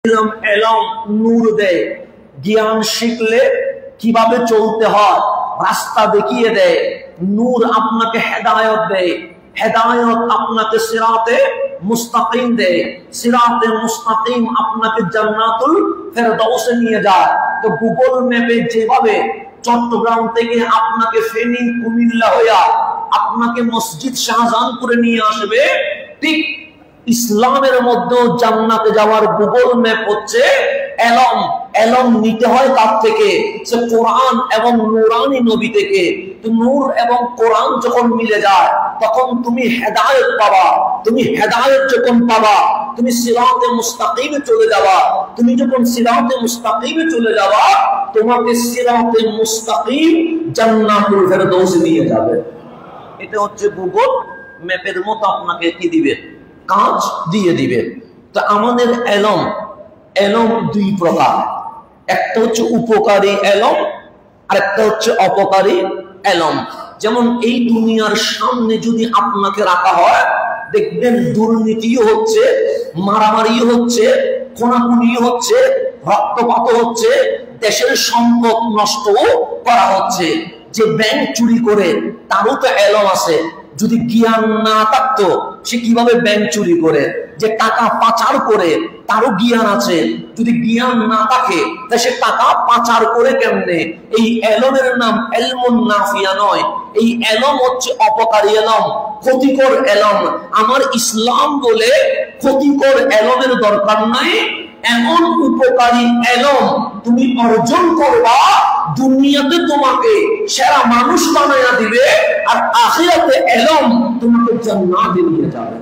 এলম নূর দেয়, জ্ঞান শিখলে কিভাবে চলতে হয় রাস্তা দেখিয়ে দেয়। নূর আপনাকে হেদায়েত দেয়, হেদায়েত আপনাকে সিরাতে মুস্তাকিম দেয়, সিরাতে মুস্তাকিম আপনাকে জান্নাতুল ফেরদাউসে নিয়ে যায়। তো গুগল ম্যাপে যেভাবে চট্টগ্রাম থেকে আপনাকে ফেনী কুমিল্লা হইয়া আপনাকে মসজিদ শাহজাহানপুরে নিয়ে আসবে, ঠিক ইসলামের মধ্যে জান্নাতে যাওয়ার গুগল ম্যাপ হচ্ছে এলম। এলম নিতে হয় কার থেকে? সে কোরআন এবং নূরানি নবী থেকে। তো নূর এবং কোরআন যখন মিলে যায় তখন তুমি হেদায়েত পাবা। তুমি হেদায়েত যখন পাবা তুমি সিরাতে মুস্তাকিমে চলে যাবা। তুমি যখন সিরাতে মুস্তাকিমে চলে যাবা তোমাকে সিরাতে মুস্তাকিম জান্নাতুল ফেরদাউস নিয়ে যাবে। এটা হচ্ছে গুগল ম্যাপের মতো আপনাকে কি দিবে? কাজ দিয়ে দিবে। তো আমাদের এলম, এলম দুই প্রকার, একটা হচ্ছে উপকারী এলম আর একটা হচ্ছে অপকারী এলম। যেমন এই দুনিয়ার সামনে যদি আপনাকে রাখা হয় দেখবেন দুর্নীতিও হচ্ছে, মারামারিও হচ্ছে, খুনাখুনিও হচ্ছে, রক্তপাত হচ্ছে, দেশের সম্পদ নষ্টও করা হচ্ছে। যে ব্যাংক চুরি করে তারও তো এলম আছে। যদি জ্ঞান না থাকতো সে কিভাবে ব্যাংক চুরি করে? যে টাকা পাচার করে তারও জ্ঞান আছে। যদি জ্ঞান না থাকে তা সে টাকা পাচার করে কেমনে? এই এলমের নাম এলমুন নাফিয়া নয়, এই এলম হচ্ছে অপকারী এলম, ক্ষতিকর এলম। আমার ইসলাম বলে ক্ষতিকর এলমের দরকার নাই, এমন উপকারী এলম তুমি অর্জন করবা দুনিয়াতে তোমাকে সেরা মানুষ বানায়া দিবে, আর আখিরাতে এলম তোমাকে জান্নাতে নিয়ে যাবে।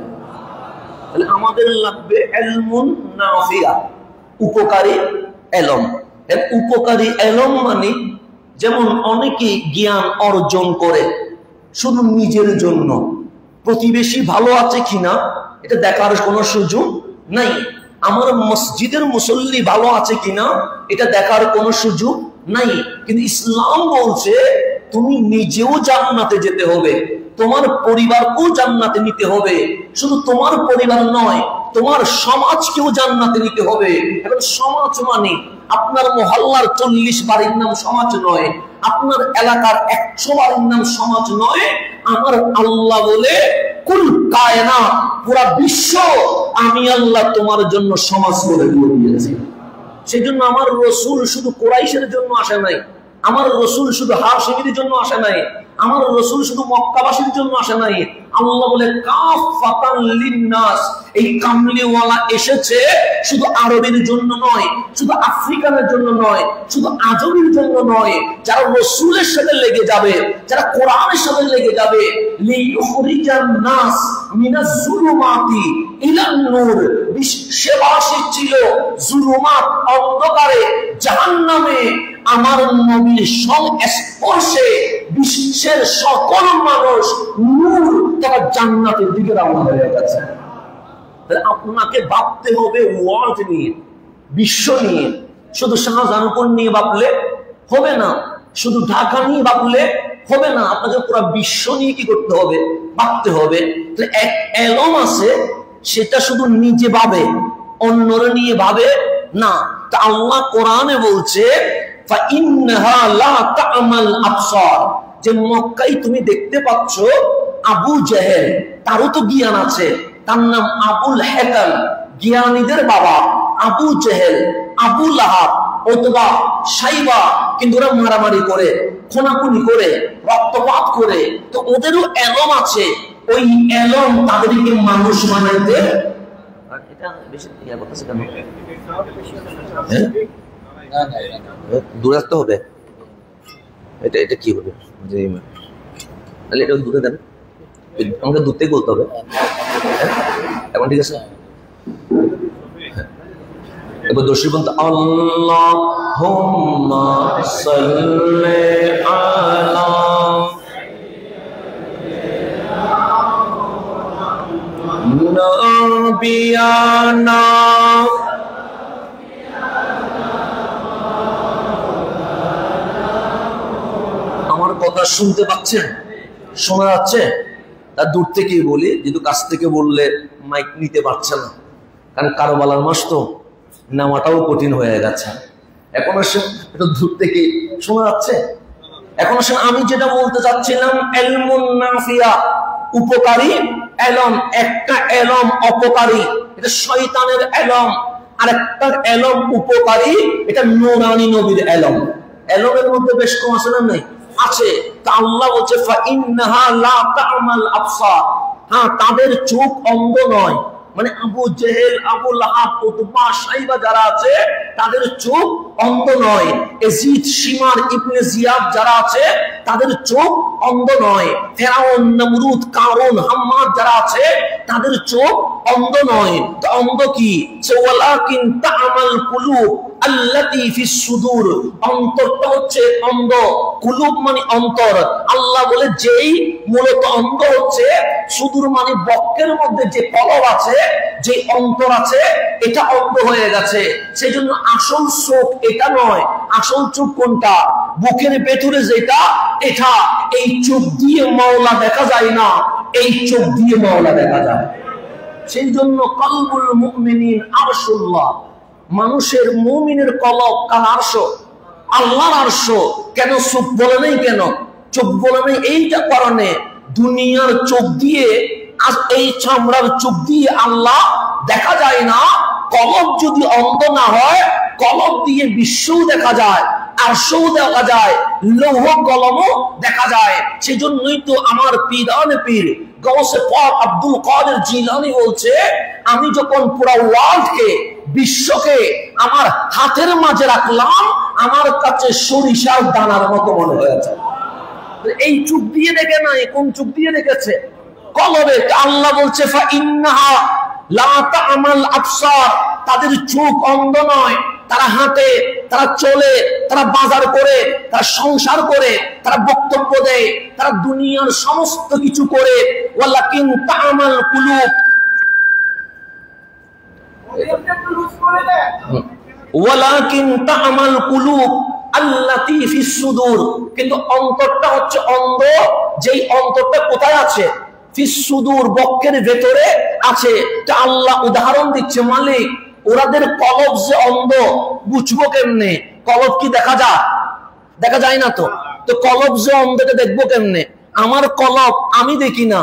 তাহলে আমাদের লাগবে এলমুন নাফিয়া, উপকারী এলম। উপকারী এলম মানে যেমন অনেকে জ্ঞান অর্জন করে শুধু নিজের জন্য, প্রতিবেশী ভালো আছে কিনা এটা দেখার কোনো সুযোগ নাই, আমার মসজিদের মুসল্লি ভালো আছে কিনা এটা দেখার কোনো সুযোগ নাই। কিন্তু ইসলাম বলছে তুমি নিজেও জান্নাতে যেতে হবে, তোমার পরিবারকেও জান্নাতে নিতে হবে। শুধু তোমার পরিবার নয়, তোমার সমাজকেও জান্নাতে নিতে হবে। এখন সমাজ মানে আপনার মহল্লার 40 বাড়ির নাম সমাজ নয়, আপনার এলাকার 100 বাড়ির নাম সমাজ নয়। আমার আল্লাহ বলে কুল কায়নাত, পুরা বিশ্ব আমি আল্লাহ তোমার জন্য সমাজ করে দিয়েছি। সেই জন্য আমার রসুল শুধু কুরাইশের জন্য আসে নাই, আমার রসুল শুধু হাশিমের জন্য আসে নাই, আমার রসুল শুধু মক্কাবাসীর জন্য আসে নাই। আল্লাহ বলে কাফাতান লিন্নাস, এই কামলিওয়ালা এসেছে শুধু আরবের জন্য নয়, শুধু আফ্রিকানের জন্য নয়, শুধু আজমের জন্য নয়। যারা রসুলের সাথে লেগে যাবে, যারা কোরআনের সাথে লেগে যাবে, লিইখরিজান নাস মিনাজ যুলুমাতি ইলান নূর। বিশ্ববাসী ছিল যুলুমাত, অন্ধকারে, জাহান্নামে। আমার নবীর সংস্পর্শে বিশ্বের সকল মানুষ নূর তারা জান্নাতের দিকে রওনা হয়ে গেছে। আপনাকে ভাবতে হবে ওয়ার্ল্ড নিয়ে, বিশ্ব নিয়ে। শুধু শাহজাহানপুর নিয়ে ভাবলে হবে না, শুধু ঢাকা নিয়ে ভাবলে হবে না, আপনাকে পুরো বিশ্ব নিয়ে কি করতে হবে? ভাবতে হবে। এক এলম আছে, সেটা শুধু নিজে ভাবে, অন্যরা নিয়ে ভাবে না। তা আল্লাহ কোরআনে বলছে যে মক্কায় তুমি দেখতে পাচ্ছ আবু জেহেল, তারও তো জ্ঞান আছে, তার নাম আবুল হেকাল, জ্ঞানীদের বাবা। আবু জেহেল, আবু লাহাব অথবা সাইবা, কিন্তু ওরা মারামারি করে, খুনাখুনি করে, রক্তপাত করে। তো ওদেরও এলম আছে, ওই এলম তাদেরকে মানুষ বানাইতে। এটা বেশি দূরে রাখতে হবে। এটা কি হবে? তাহলে এটা দূরে দেন, আমাকে দূর থেকে বলতে হবে। এখন ঠিক আছে। এবার দর্শক বলতে আল্লাহুম্মা সাল্লি আলা নবিয়ানা। আমার কথা শুনতে পাচ্ছেন? শোনা যাচ্ছে? তার দূর থেকেই বলি, যেহেতু কাছ থেকে বললে মাইক নিতে পারছে না, কারণ কারবালার মাস তো নামাটাও কঠিন হয়ে গেছে। এখন আসেন একটু দূর থেকে শোনা যাচ্ছে। এখন আসেন আমি যেটা বলতে চাচ্ছিলাম, ইলমুন নাফিয়া উপকারী এলম, একটা এলম অপকারী, এটা শয়তানের এলম। আর একটা এলম উপকারী, এটা নূরানী নবীর এলম। এলমের মধ্যে বেশ কম আছে না নাই? আছে। তা আল্লাহ বলছে ফাইন্নাহা লা তা'মাল আবসার, হ্যাঁ তাদের চোখ অন্ধ নয়। মানে আবু জেহেল, আবু লাহাব, উতবা, সাইবা যারা আছে তাদের চোখ অন্ধ নয়। এজিদ, শিমার, ইবনে জিয়াদ যারা আছে তাদের চোখ অন্ধ নয়। ফেরাউন, নমরুদ, কারুন, হাম্মাদ যারা আছে তাদের চোখ অন্ধ নয়। তো অন্ধ কি? ওয়ালাকিন তা'মাল কুলুব আল্লাতী ফিস সুদূর, অন্তরটা হচ্ছে অন্ধ। কুলুব মানে অন্তর। আল্লাহ বলে যেই মূলত অন্ধ হচ্ছে, সুদূর মানে বক্ষের মধ্যে যে কলব আছে, যে অন্তর আছে, এটা অন্ধ হয়ে গেছে। সেই জন্য আসল চোখ এটা নয়। আসল চোখ কোনটা? বুকের ভেতরে যেটা, এটা। এই চোখ দিয়ে মাওলা দেখা যায় না, এই চোখ দিয়ে মাওলা দেখা যায়। সেই জন্য কলবুল মুমিনিন আরশুল্লাহ, মানুষের মুমিনের কলব কার আরশ? আল্লাহর আরশ। কেন চোখ বলে নাই? কেন চোখ বলে নাই? এইটা কারণে দুনিয়ার চোখ দিয়ে, আজ এই চামড়ার চোখ দিয়ে আল্লাহ দেখা যায় না। কলব যদি অন্ধ না হয়, কলব দিয়ে বিশ্বও দেখা যায়, আরশও দেখা যায়, লৌহ কলমও দেখা যায়। সেজন্যই তো আমার পীরানে পীর গৌসে পাক আব্দুল কাদের জিলানী বলছে, আমি যখন পুরো ওয়ার্ল্ডকে, বিশ্বকে আমার হাতের মাঝে রাখলাম, আমার কাছে সরিষার দানার মতো মনে হয়েছে। এই চোখ দিয়ে দেখে নাই, কোন চোখ দিয়ে দেখেছে? কলবে। আল্লাহ বলছে ফাইন্নাহা লা তা'মাল আবসার, তাদের চোখ অন্ধ নয়। তারা হাঁটে, তারা চলে, তারা বাজার করে, তারা সংসার করে, তারা বক্তব্য দেয়, তারা দুনিয়ার সমস্ত কিছু করে। ওয়ালাকিন তা'মাল কুলুব, ওয়ালাকিন তা'মাল কুলুব আল্লাতী ফিস সুদূর, কিন্তু অন্তরটা হচ্ছে অন্ধ। যেই অন্তরটা কোথায় আছে? ফিস সুদূর, বক্ষের ভেতরে আছে। তা আল্লাহ উদাহরণ দিচ্ছে, মালিক ওরাদের কলব যে অন্ধ, বুঝবো কেমনে? কলব কি দেখা যায়? দেখা যায় না তো। তো কলব যে অন্ধকে দেখবো কেমনে? আমার কলব আমি দেখি না,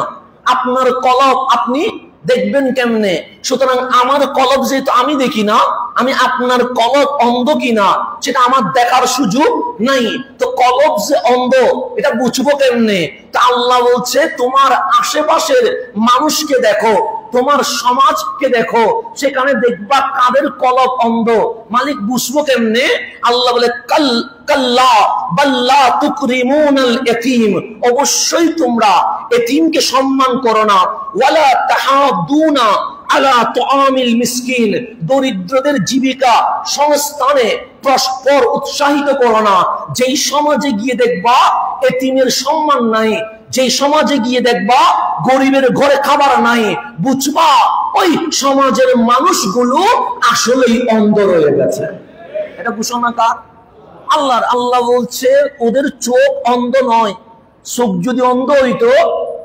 আপনার কলব আপনি দেখবেন কেমনে? সুতরাং আমার কলব যেহেতু আমি দেখি না, আমি আপনার কলব অন্ধ কিনা সেটা আমার দেখার সুযোগ নাই। তো কলব যে অন্ধ, এটা বুঝবো কেমনে? তা আল্লাহ বলছে তোমার আশেপাশের মানুষকে দেখো, তোমার সমাজকে দেখো, সেখানে দেখবা কাদের কলব অন্ধ। মালিক বুঝবো কেমনে? আল্লাহ বলে কাল্লা বাল্লা তুকরিমুনাল ইয়াতীম, অবশ্যই তোমরা এতিমকে সম্মান করো না। ওয়ালা তাহাদুনা আলা তুআমিল মিসকিন, দরিদ্রদের জীবিকা সংস্থানে পরস্পর উৎসাহিত করো না। যেই সমাজে গিয়ে দেখবা এতিমের সম্মান নাই, যেই সমাজে গিয়ে দেখবা গরিবের ঘরে খাবার নাই, বুঝবা ওই সমাজের মানুষগুলো আসলেই অন্ধ রয়ে গেছে। এটা ঘোষণা কার? আল্লাহর। আল্লাহ বলছে ওদের চোখ অন্ধ নয়। চোখ যদি অন্ধ হইতো,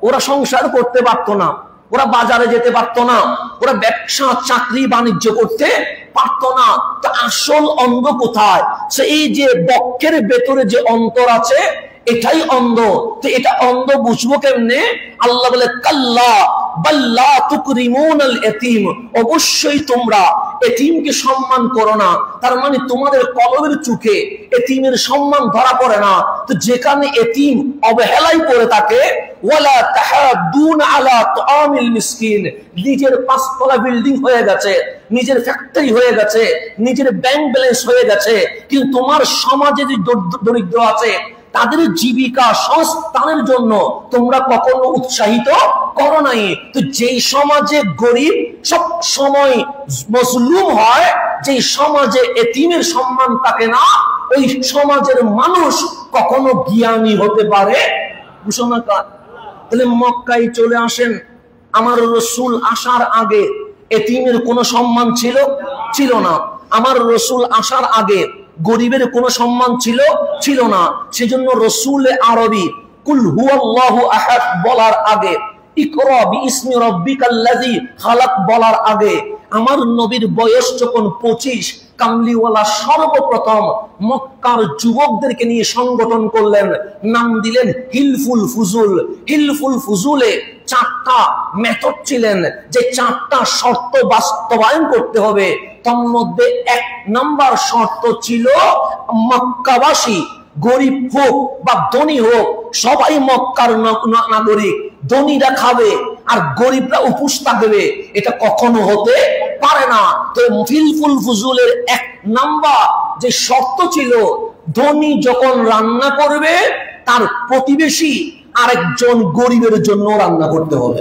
ওরা সংসার করতে পারতো না, ওরা বাজারে যেতে পারতো না, ওরা ব্যবসা চাকরি বাণিজ্য করতে পারতো না। তো আসল অন্ধ কোথায়? সেই যে বক্ষের ভেতরে যে অন্তর আছে, এটাই অন্ধ। তো এটা অন্ধ বুঝবো কেমনে? আল্লাহ বলে কাল্লা বাল্লা তুকরিমুনাল ইয়াতীম, অবশ্যই তোমরা এতিমকে সম্মান করো না। তার মানে তোমাদের কলবের চোখে এতিমের সম্মান ধরা পড়ে না। তো যেখানে এতিম অবহেলায় পড়ে থাকে, ওয়ালা তাহাদুনা আলা তুআমিল মিসকিন, নিজের পাঁচতলা বিল্ডিং হয়ে গেছে, নিজের ফ্যাক্টরি হয়ে গেছে, নিজের ব্যাংক ব্যালেন্স হয়ে গেছে, কিন্তু তোমার সমাজে যে দরিদ্র আছে তাদের জীবিকা সংস্থানের জন্য তোমরা কখনো উৎসাহিত করো নাই। তো যেই সমাজে গরিব সব সময় মজলুম হয়, যেই সমাজে এতিমের সম্মান থাকে না, ওই সমাজের মানুষ কখনো জ্ঞানী হতে পারে ঘোষণা কার? তাহলে মক্কায় চলে আসেন, আমার রসুল আসার আগে এতিমের কোনো সম্মান ছিল? ছিল না। আমার রসুল আসার আগে গরিবের কোনো সম্মান ছিল না। সেজন্য রসুল আরবি কুল হুয়াল্লাহু আহাদ বলার আগে, ইকরা বিইসমি রাব্বিকাল্লাযী খালাক বলার আগে, আমার নবীর বয়স যখন 25, কামলিওয়ালা সর্বপ্রথম মক্কার যুবকদেরকে নিয়ে সংগঠন করলেন, নাম দিলেন হিলফুল ফুজুল। হিলফুল ফুজুলে 4টা মেথড ছিলেন, যে 4টা শর্ত বাস্তবায়ন করতে হবে। তার মধ্যে 1 নাম্বার শর্ত ছিল মক্কাবাসী, গরিব হোক বা ধনী হোক, সবাই মক্কার নাগরিক। ধনীরা খাবে আর গরিবরা উপোস থাকবে, এটা কখনো হতে পারে না। তো হিলফুল ফুজুলের 1 নাম্বার যে শর্ত ছিল, ধনী যখন রান্না করবে তার প্রতিবেশী আরেকজন গরিবের জন্য রান্না করতে হবে।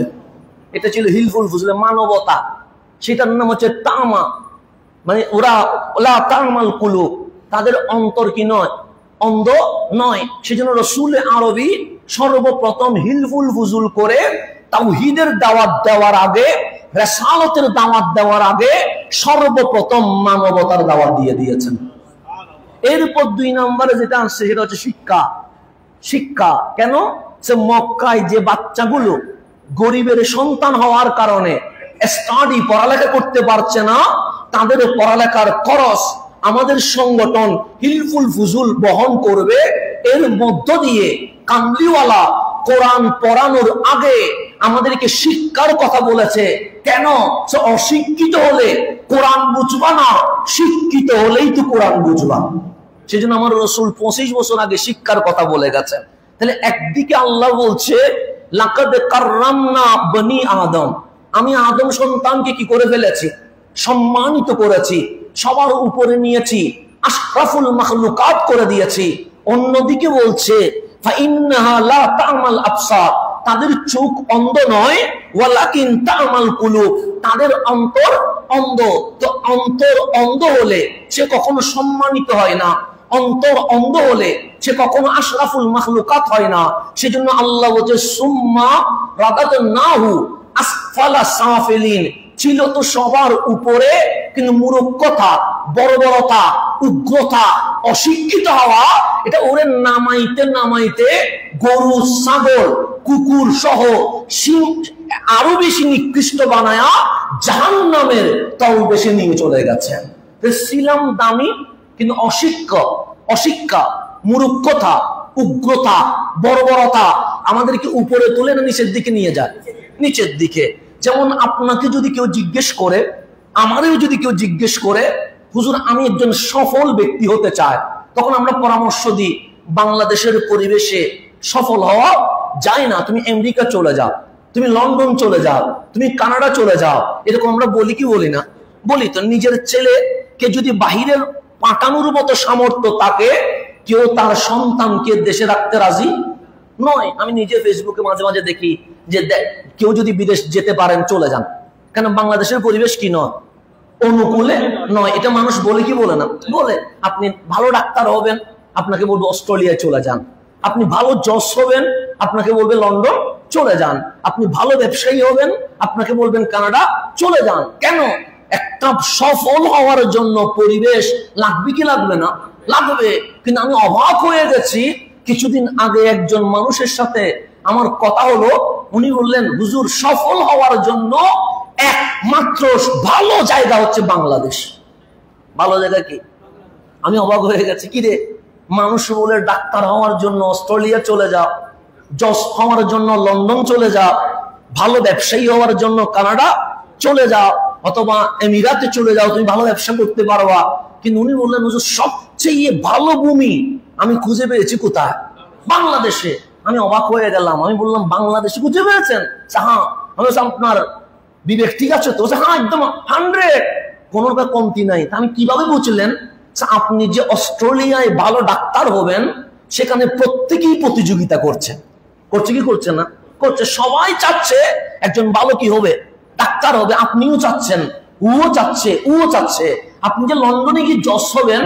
এটা ছিল হিলফুল ফুজুলের মানবতা। সেটার নাম হচ্ছে তামা, মানে ওরা লা তামাল কুলুব, তাদের অন্তর কি নয়, অন্ধ নয়। সেজন্য রাসূল আরবি সর্বপ্রথম হিলফুল ফুজুল করে তাওহীদের দাওয়াত দেওয়ার আগে, রিসালাতের দাওয়াত দেওয়ার আগে সর্বপ্রথম মানবতার দাওয়াত দিয়ে দিয়েছেন। এরপর 2 নম্বরে যেটা আসছে সেটা হচ্ছে শিক্ষা। শিক্ষা কেন? সে মক্কায় যে বাচ্চাগুলো গরিবের সন্তান হওয়ার কারণে স্টাডি পড়ালেখা করতে পারছে না, তাদের পড়ালেখার খরচ আমাদের সংগঠন হিলফুল ফুজুল বহন করবে। এর মধ্য দিয়ে কামলিওয়ালা কোরআন পড়ানোর আগে আমাদেরকে শিক্ষার কথা বলেছে। কেন? সে অশিক্ষিত হলে কোরআন বুঝবা না, শিক্ষিত হলেই তো কোরআন বুঝবা। সেজন্য আমার রাসূল 25 বছর আগে শিক্ষার কথা বলে গেছেন। তাহলে একদিকে আল্লাহ বলছে লাকাদ কাররামনা বনি আদম, আমি আদম সন্তানকে কি করে ফেলেছি, সম্মানিত করেছি, সবার উপরে নিয়েছি, আশরাফুল মাখলুকাত করে দিয়েছি। অন্যদিকে বলছে ফাইন্নাহা লা তা'মাল আবসার, তাদের চোখ অন্ধ নয়, ওয়ালাকিন তা'মাল কুলুব, তাদের অন্তর অন্ধ। তো অন্তর অন্ধ হলে সে কখনো সম্মানিত হয় না, অন্তর অন্ধ হলে সে কখনো আশরাফুল মাখলুকাত হয় না। সেজন্য আল্লাহ বলছে সুম্মা রাদাদনাহু আসফালা সাফিলিন, ছিল তো সবার উপরে, কিন্তু মূর্খতা, বর্বরতা, উগ্রতা, অশিক্ষিত হওয়া, এটা ওরে নামাইতে নামাইতে গরু, ছাগল, কুকুর সহ আরো বেশি নিকৃষ্ট বানায়া জাহান্নামের তলদেশে নিয়ে চলে গেছেন। ছিলাম দামি কিন্তু অশিক্ষা, মূর্খতা, উগ্রতা, বর্বরতা আমাদেরকে উপরে তুলে না নিচের দিকে নিয়ে যায়, নিচের দিকে। যেমন আপনাকে যদি কেউ জিজ্ঞেস করে, আমারও যদি কেউ জিজ্ঞেস করে হুজুর আমি একজন সফল ব্যক্তি হতে চাই, তখন আমরা পরামর্শ দিই বাংলাদেশের পরিবেশে সফল হওয়া যায় না, তুমি আমেরিকা চলে যাও, তুমি লন্ডন চলে যাও, তুমি কানাডা চলে যাও। এরকম আমরা বলি কি বলি না? বলি তো। নিজের ছেলেকে যদি বাহিরের পাঠানোর মতো সামর্থ্য থাকে, কেউ তার সন্তানকে দেশে রাখতে রাজি নয়। আমি নিজে ফেসবুকে মাঝে মাঝে দেখি যে কেউ যদি বিদেশ যেতে পারেন চলে যান, কেন? বাংলাদেশের পরিবেশ কি নয়, অনুকূলে নয়। এটা মানুষ বলে কি বলে না? বলে। আপনি ভালো ডাক্তার হবেন, আপনাকে বলবো অস্ট্রেলিয়ায় চলে যান। আপনি ভালো জজ হবেন, আপনাকে বলবে লন্ডন চলে যান। আপনি ভালো ব্যবসায়ী হবেন, আপনাকে বলবেন কানাডা চলে যান। কেন? একটা সফল হওয়ার জন্য পরিবেশ লাগবে কি লাগবে না? লাগবে। কিন্তু আমি অবাক হয়ে গেছি, কিছুদিন আগে একজন মানুষের সাথে আমার কথা হলো, উনি বললেন হুজুর সফল হওয়ার জন্য একমাত্র ভালো জায়গা হচ্ছে বাংলাদেশ। ভালো জায়গা কি? আমি অবাক হয়ে গেছি, কি রে, মানুষ বলে ডাক্তার হওয়ার জন্য অস্ট্রেলিয়া চলে যাও, জজ হওয়ার জন্য লন্ডন চলে যাও, ভালো ব্যবসায়ী হওয়ার জন্য কানাডা চলে যাও, অথবা এমিরাতে চলে যাও, তুমি ভালো ব্যবসা করতে পারবা। কিন্তু উনি বললেন হুজুর সবচেয়ে ভালো ভূমি আমি খুঁজে পেয়েছি কোথায়? বাংলাদেশে। আমি অবাক হয়ে গেলাম। আমি বললাম বাংলাদেশে খুঁজে পেয়েছেন? হ্যাঁ। আপনার বিবেক ঠিক আছে তো? হ্যাঁ একদম 100, কোনো কমতি নাই। আমি কিভাবে বুঝলেন? আপনি যে অস্ট্রেলিয়ায় ভালো ডাক্তার হবেন, সেখানে প্রত্যেকেই প্রতিযোগিতা করছে। করছে কি করছে না? করছে। সবাই চাচ্ছে একজন ভালো কি হবে, ডাক্তার হবে। আপনিও চাচ্ছেন, ও চাচ্ছে, ও চাচ্ছে। আপনি যে লন্ডনে গিয়ে জজ হবেন,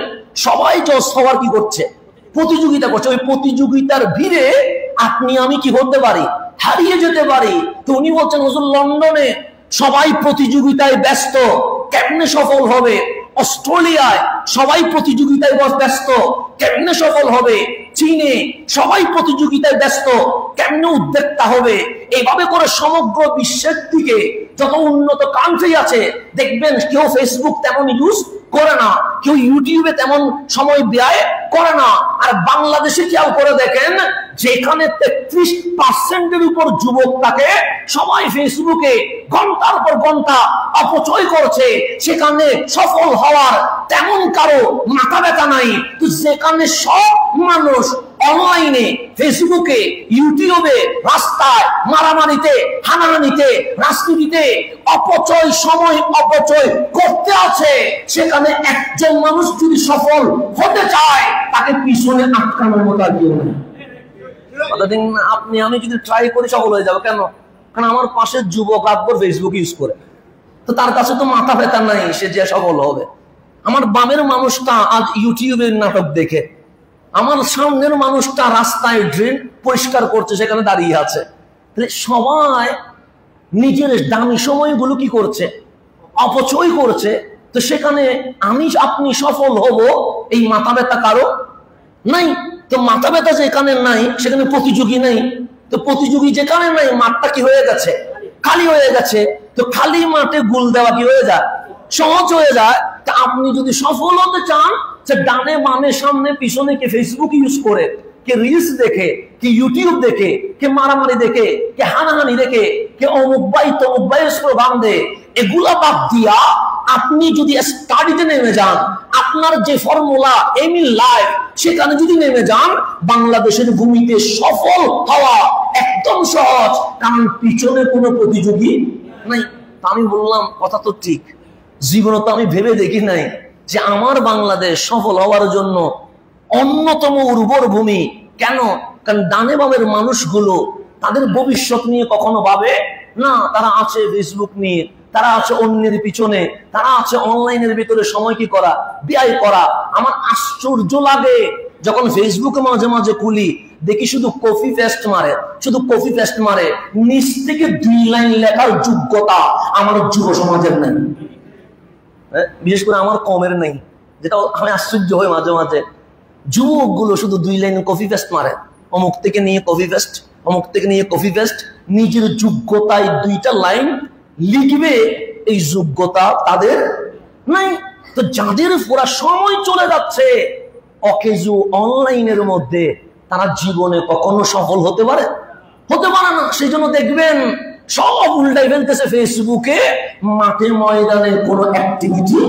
সবাই জজ হওয়ার কি করছে, প্রতিযোগিতা করছে। ওই প্রতিযোগিতার ভিড়ে আপনি আমি কি করতে পারি, হারিয়ে যেতে পারি। তো উনি বলছেন হুজুর লন্ডনে সবাই প্রতিযোগিতায় ব্যস্ত, কেমনে সফল হবে? অস্ট্রেলিয়ায় সবাই প্রতিযোগিতায় ব্যস্ত, কেমনে সফল হবে? চীনে সবাই প্রতিযোগিতায় ব্যস্ত, কেমনে উদ্যোক্তা হবে। এইভাবে করে সমগ্র বিশ্বের দিকে যত উন্নত কান্ট্রি আছে দেখবেন কেউ ফেসবুক তেমন ইউজ করে না, কেউ ইউটিউবে তেমন সময় ব্যয় করে না। আর বাংলাদেশে খেয়াল করে দেখেন, যেখানে 33% উপর যুবক থাকে সবাই ফেসবুকে ঘন্টার পর ঘন্টা অপচয় করছে, সেখানে সফল হওয়ার তেমন কারো মাথা ব্যথা নাই। তো যেখানে সব মানুষ অনলাইনে, ফেসবুকে, ইউটিউবে, রাস্তায় মারামারিতে, হানাহানিতে, রাজনীতিতে অপচয়, সময় অপচয় করতে আছে, সেখানে একজন মানুষ যদি সফল হতে চায় তাকে পিছনে আটকানোর মতো আর কেউ নেই। আপনি আমি যদি ট্রাই করি সফল হয়ে যাবো কেন? কারণ আমার পাশের যুবক রাতভর ফেসবুক ইউজ করে, তো তার কাছে তো মাথা ব্যথা নাই সে যে সফল হবে। আমার বামের মানুষটা আজ ইউটিউবের নাটক দেখে, আমার সামনের মানুষটা রাস্তায় ড্রেন পরিষ্কার করছে, সেখানে দাঁড়িয়ে আছে। তাহলে সবাই নিজের দামি সময়গুলো কি করছে? অপচয় করছে। তো সেখানে আমি আপনি সফল হব এই মাথা ব্যথা কারো নাই। তো মাথা ব্যথা যেখানে নাই সেখানে প্রতিযোগী নাই। তো প্রতিযোগী যেখানে নাই মাঠটা কি হয়ে গেছে? খালি হয়ে গেছে। তো খালি মাঠে গোল দেওয়া কি হয়ে যায়? সহজ হয়ে যায়। তা আপনি যদি সফল হতে চান, সে ডানে বামে সামনে পিছনে কে ফেসবুক ইউজ করে, কে রিলস দেখে, কে ইউটিউব দেখে, কে মারামারি দেখে, কে হানাহানি দেখে, কে অমুক ভাই তমুক ভাই স্লোগান দে, এগুলা বাদ দিয়া আপনি যদি স্টাডিতে নেমে যান, আপনার যে ফর্মুলা এম ইন লাইফ সেখানে যদি নেমে যান, বাংলাদেশের ভূমিতে সফল হওয়া একদম সহজ, কারণ পিছনে কোনো প্রতিযোগী নাই। আমি বললাম কথা তো ঠিক, জীবনে তো আমি ভেবে দেখি নাই যে আমার বাংলাদেশ সফল হওয়ার জন্য অন্যতম উর্বর ভূমি। কেন? কারণ ডানে বামের মানুষগুলো তাদের ভবিষ্যৎ নিয়ে কখনো ভাবে না। তারা আছে ফেসবুক নিয়ে, তারা আছে অন্যের পিছনে, তারা আছে অনলাইনের ভিতরে সময় কি করা, ব্যয় করা। আমার আশ্চর্য লাগে যখন ফেসবুকে মাঝে মাঝে খুলি, দেখি শুধু কপি পেস্ট মারে, শুধু কপি পেস্ট মারে, নিচ থেকে 2 লাইন লেখার যোগ্যতা আমার যুব সমাজের নেই, বিশেষ করে আমার কমের নেই। যেটা আমি আশ্চর্য হই মাঝে মাঝে, যুবকগুলো শুধু 2 লাইন কপি পেস্ট মারে, অমুক থেকে নিয়ে কপি পেস্ট, অমুক থেকে নিয়ে কপি পেস্ট, নিজের যোগ্যতায় 2টা লাইন লিখবে এই যোগ্যতা তাদের নাই। তো যাদের পুরা সময় চলে যাচ্ছে অকেজো অনলাইনের মধ্যে, তারা জীবনে কখনো সফল হতে পারে? হতে পারে না। সেই জন্য দেখবেন সব উল্টাই ফেলতেছে ফেসবুকে, মাঠে ময়দানে কোনো অ্যাক্টিভিটি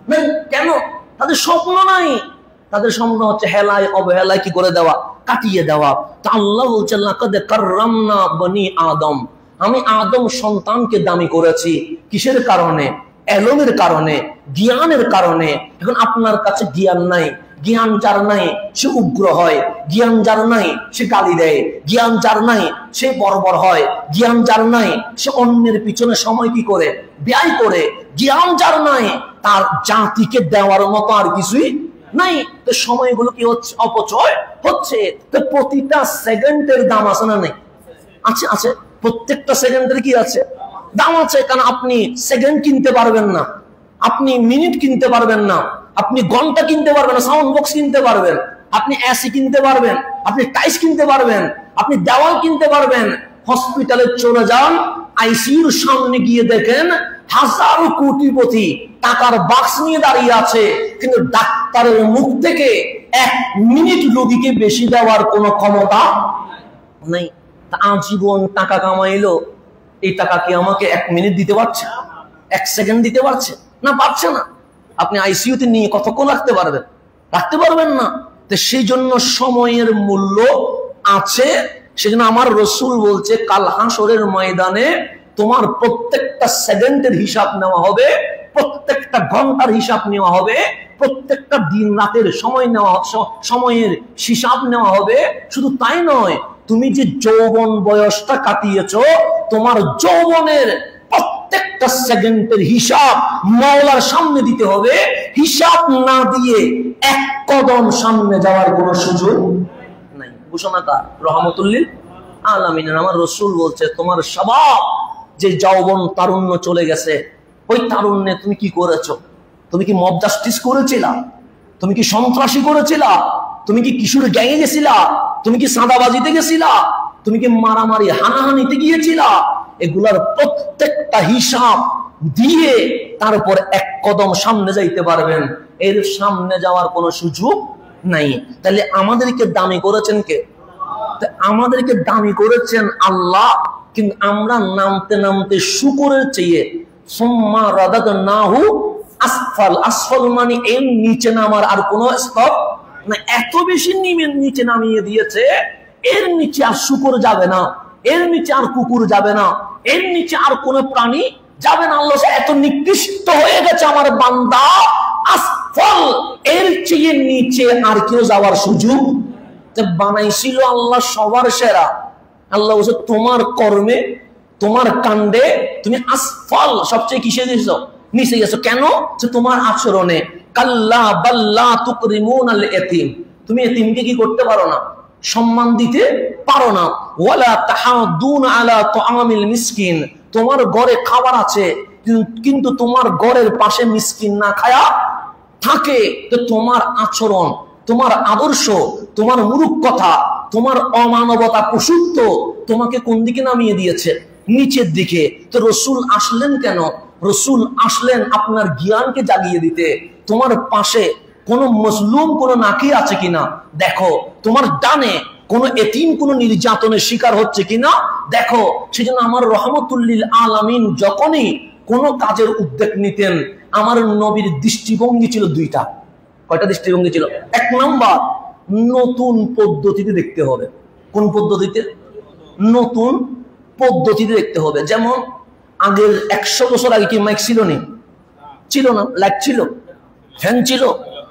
নেই। কেন? তাদের স্বপ্ন নাই। তাদের স্বপ্ন হচ্ছে হেলায় অবহেলায় কি করে দেওয়া, কাটিয়ে দেওয়া। তা আল্লাহ বলছেন লাকাদ কাররামনা বনি আদম, আমি আদম সন্তানকে দামি করেছি। কিসের কারণে? এলমের কারণে, জ্ঞানের কারণে। এখন আপনার কাছে জ্ঞান নাই, জ্ঞান যার নাই সে উগ্র হয়, জ্ঞান যার নাই সে গালি দেয়, জ্ঞান যার নাই সে বর্বর হয়, জ্ঞান যার নাই সে অন্যের পিছনে সময় কি করে, ব্যয় করে। জ্ঞান যার নাই তার জাতিকে দেওয়ার মতো আর কিছুই নাই। তো সময়গুলো কি হচ্ছে? অপচয় হচ্ছে। তো প্রতিটা সেকেন্ডের দাম আছে না নেই? আছে, আছে। প্রত্যেকটা সেকেন্ডের কি আছে? দাম আছে। কারণ আপনি সেকেন্ড কিনতে পারবেন না, আপনি মিনিট কিনতে পারবেন না, আপনি ঘন্টা কিনতে পারবেন না, সাউন্ড বক্স কিনতে পারবেন, আপনি এসি কিনতে পারবেন, আপনি টাইস কিনতে পারবেন, আপনি দেওয়াল কিনতে পারবেন। হসপিটালে চলে যান, আইসিইউর সামনে গিয়ে দেখেন হাজারো কোটিপতি টাকার বাক্স নিয়ে দাঁড়িয়ে আছে, কিন্তু ডাক্তারের মুখ থেকে 1 মিনিট রোগীকে বেশি দেওয়ার কোনো ক্ষমতা নেই। আজীবন টাকা কামাইলো, এই টাকা কি আমাকে 1 মিনিট দিতে পারছে? 1 সেকেন্ড দিতে পারছে না? পারছে না। আপনি আইসিইউতে নিয়ে কতক্ষণ রাখতে পারবেন? রাখতে পারবেন না। তো সেই জন্য সময়ের মূল্য আছে। সেজন্য আমার রাসূল বলছে কাল হাসরের ময়দানে তোমার প্রত্যেকটা সেকেন্ডের হিসাব নেওয়া হবে, প্রত্যেকটা ঘন্টার হিসাব নেওয়া হবে, প্রত্যেকটা দিন রাতের সময় নেওয়া, সময়ের হিসাব নেওয়া হবে। শুধু তাই নয়, তুমি যে যৌবন বয়সটা কাটিয়েছো, তোমার যৌবনের প্রত্যেকটা সেকেন্ডের হিসাব মাওলার সামনে দিতে হবে। হিসাব না দিয়ে 1 কদম সামনে যাওয়ার কোনো সুযোগ নাই। ঘোষণাটা রহমতুল্লিল আলামিন। আমার রাসূল বলছে তোমার শাবাব, যে যৌবন তারুণ্য চলে গেছে, ওই তারুণ্যে তুমি কি করেছো? তুমি কি মব জাস্টিস করেছিলা? তুমি কি সন্ত্রাসী করেছিলা? তুমি কি কিশোর গ্যাংয়ে গেছিলা? তুমি কি সাদাবাজিতে গেছিলা? তুমি কি মারামারি হানাহানিতে গিয়েছিলা? এগুলার প্রত্যেকটা হিসাব দিয়ে তারপর এক কদম সামনে যাইতে পারবেন। এর সামনে যাওয়ার কোনো সুযোগ নাই। তাহলে আমাদেরকে দামি করেছেন কে? আমাদেরকে দামি করেছেন আল্লাহ। কিন্তু আমরা নামতে নামতে শুকরের চেয়ে সুম্মা রাদাদনাহু আসফাল, আসফাল মানে এর নিচে নামার আর কোন স্তর না। এত বেশি নিচে নামিয়ে দিয়েছে, এর নিচে আর শুকর যাবে না, এর নিচে আর কুকুর যাবে না, এর নিচে আর কোন প্রাণী যাবে না। আল্লাহ এত নিকৃষ্ট হয়ে গেছে আমার বান্দা, আসফল এর চেয়ে নিচে আর কেউ যাওয়ার সুযোগ। বানাইছিল আল্লাহ সবার সেরা। আল্লাহ বলছে তোমার কর্মে, তোমার কাণ্ডে তুমি আসফল সবচেয়ে কিসে গেছো? নিচে গেছো। কেন? যে তোমার আচরণে। কাল্লা বাল্লা তুকরিমুনাল ইয়াতীম, তুমি এতিমকে কি করতে পারো না? সম্মান দিতে পারো না। ওয়ালা তাহাদুনা আলা তুআমিল মিসকিন, তোমার ঘরে খাবার আছে কিন্তু তোমার ঘরের পাশে মিসকিন না খায়া থাকে। তো তোমার আচরণ, তোমার আদর্শ, তোমার মূর্খতা, তোমার অমানবতা, পশুত্ব তোমাকে কোন দিকে নামিয়ে দিয়েছে? নিচের দিকে। তো রসুল আসলেন কেন? রসুল আসলেন আপনার জ্ঞানকে জাগিয়ে দিতে। তোমার পাশে কোনো মজলুম, কোনো নাকি আছে কিনা দেখো। তোমার ডানে কোনো এতিম, কোনো নির্যাতনের শিকার হচ্ছে কিনা দেখো। সেজন্য আমার রহমতুল্লিল আলামিন যখনই কোনো কাজের উদ্যোগ নিতেন, আমার নবীর দৃষ্টিভঙ্গি ছিল দুইটা। কয়টা দৃষ্টিভঙ্গি ছিল? এক নম্বর, নতুন পদ্ধতিতে দেখতে হবে। কোন পদ্ধতিতে? নতুন পদ্ধতিতে দেখতে হবে। যেমন আগের 100 বছর আগে কি মাইক ছিল? ছিল না। লাইট ছিল, ফ্যান ছিল,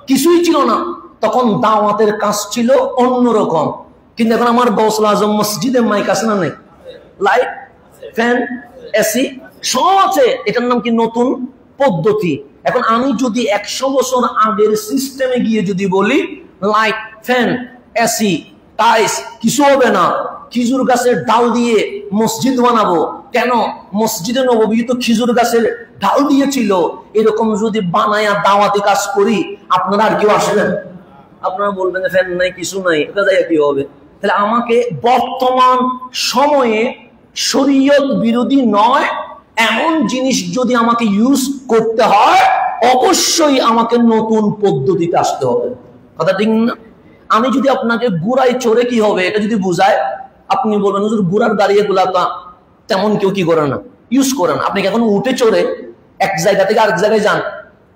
কিছুই ছিল না। তখন দাওয়াতের কাজ ছিল অন্যরকম। কিন্তু এখন আমার গৌসুল আজম মসজিদে মাইক আছে না? নাই। লাইট, ফ্যান, এসি সব আছে। এটার নাম কি? নতুন পদ্ধতি। এখন আমি যদি 100 বছর আগের সিস্টেমে গিয়ে যদি বলি লাইট, ফ্যান, এসি, টাইলস কিছু হবে না, খেজুর গাছের ডাল দিয়ে মসজিদ বানাবো, কেন? মসজিদে নববী তো খেজুর গাছের ডাল দিয়েছিল। এরকম যদি বানায়া দাওয়াতি কাজ করি, আপনারা আর কেউ আসবেন? আপনারা বলবেন ফ্যান নাই, কিছু নাই, এটা যাই কি হবে? তাহলে আমাকে বর্তমান সময়ে শরীয়ত বিরোধী নয় এমন জিনিস যদি আমাকে ইউজ করতে হয়, অবশ্যই আমাকে নতুন পদ্ধতিতে আসতে হবে। কথা ঠিক না? আমি যদি আপনাকে ঘোড়ায় চড়ে কি হবে এটা যদি বুঝায়, আপনি বলবেন হুজুর ঘোড়ার গাড়ি এগুলা তেমন কেউ কি করে না, ইউজ করে না। আপনি কি এখন উঠে চড়ে এক জায়গা থেকে আরেক জায়গায়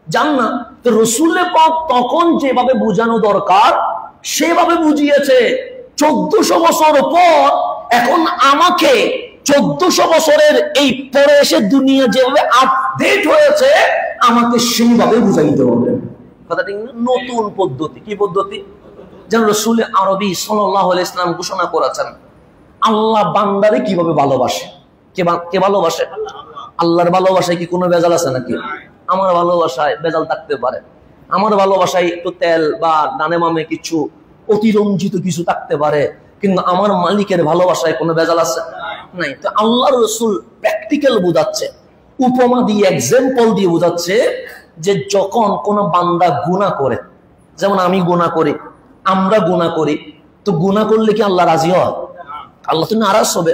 যান না? তো রসুলের পাক তখন যেভাবে বুঝানো দরকার সেভাবে বুঝিয়েছে। 1400 বছর পর এখন আমাকে 1400 বছরের এই পরে এসে দুনিয়া যেভাবে আপডেট হয়েছে, আমাকে সেইভাবে বুঝাইতে হবে। কথা ঠিক না? নতুন পদ্ধতি। কি পদ্ধতি? যেন রসুল আরবি সাল্লাল্লাহু আলাইহি ওয়াসাল্লাম ঘোষণা করেছেন আল্লাহ বান্দারে কিভাবে ভালোবাসে। কে ভালোবাসে? আল্লাহর ভালোবাসায় কি কোনো ভেজাল আছে নাকি? আমার ভালোবাসায় ভেজাল থাকতে পারে, আমার ভালোবাসায় একটু তেল বা ডানে মামে কিছু অতিরঞ্জিত কিছু থাকতে পারে, কিন্তু আমার মালিকের ভালোবাসায় কোনো ভেজাল আছে নাই। তো আল্লাহর রসুল প্র্যাকটিক্যাল বোঝাচ্ছে, উপমা দিয়ে, এক্সাম্পল দিয়ে বোঝাচ্ছে যে যখন কোনো বান্দা গুনাহ করে, যেমন আমি গুনাহ করি, আমরা গুনাহ করি, তো গুনাহ করলে কি আল্লাহ রাজি হয়? আল্লাহ তো নারাজ হবে।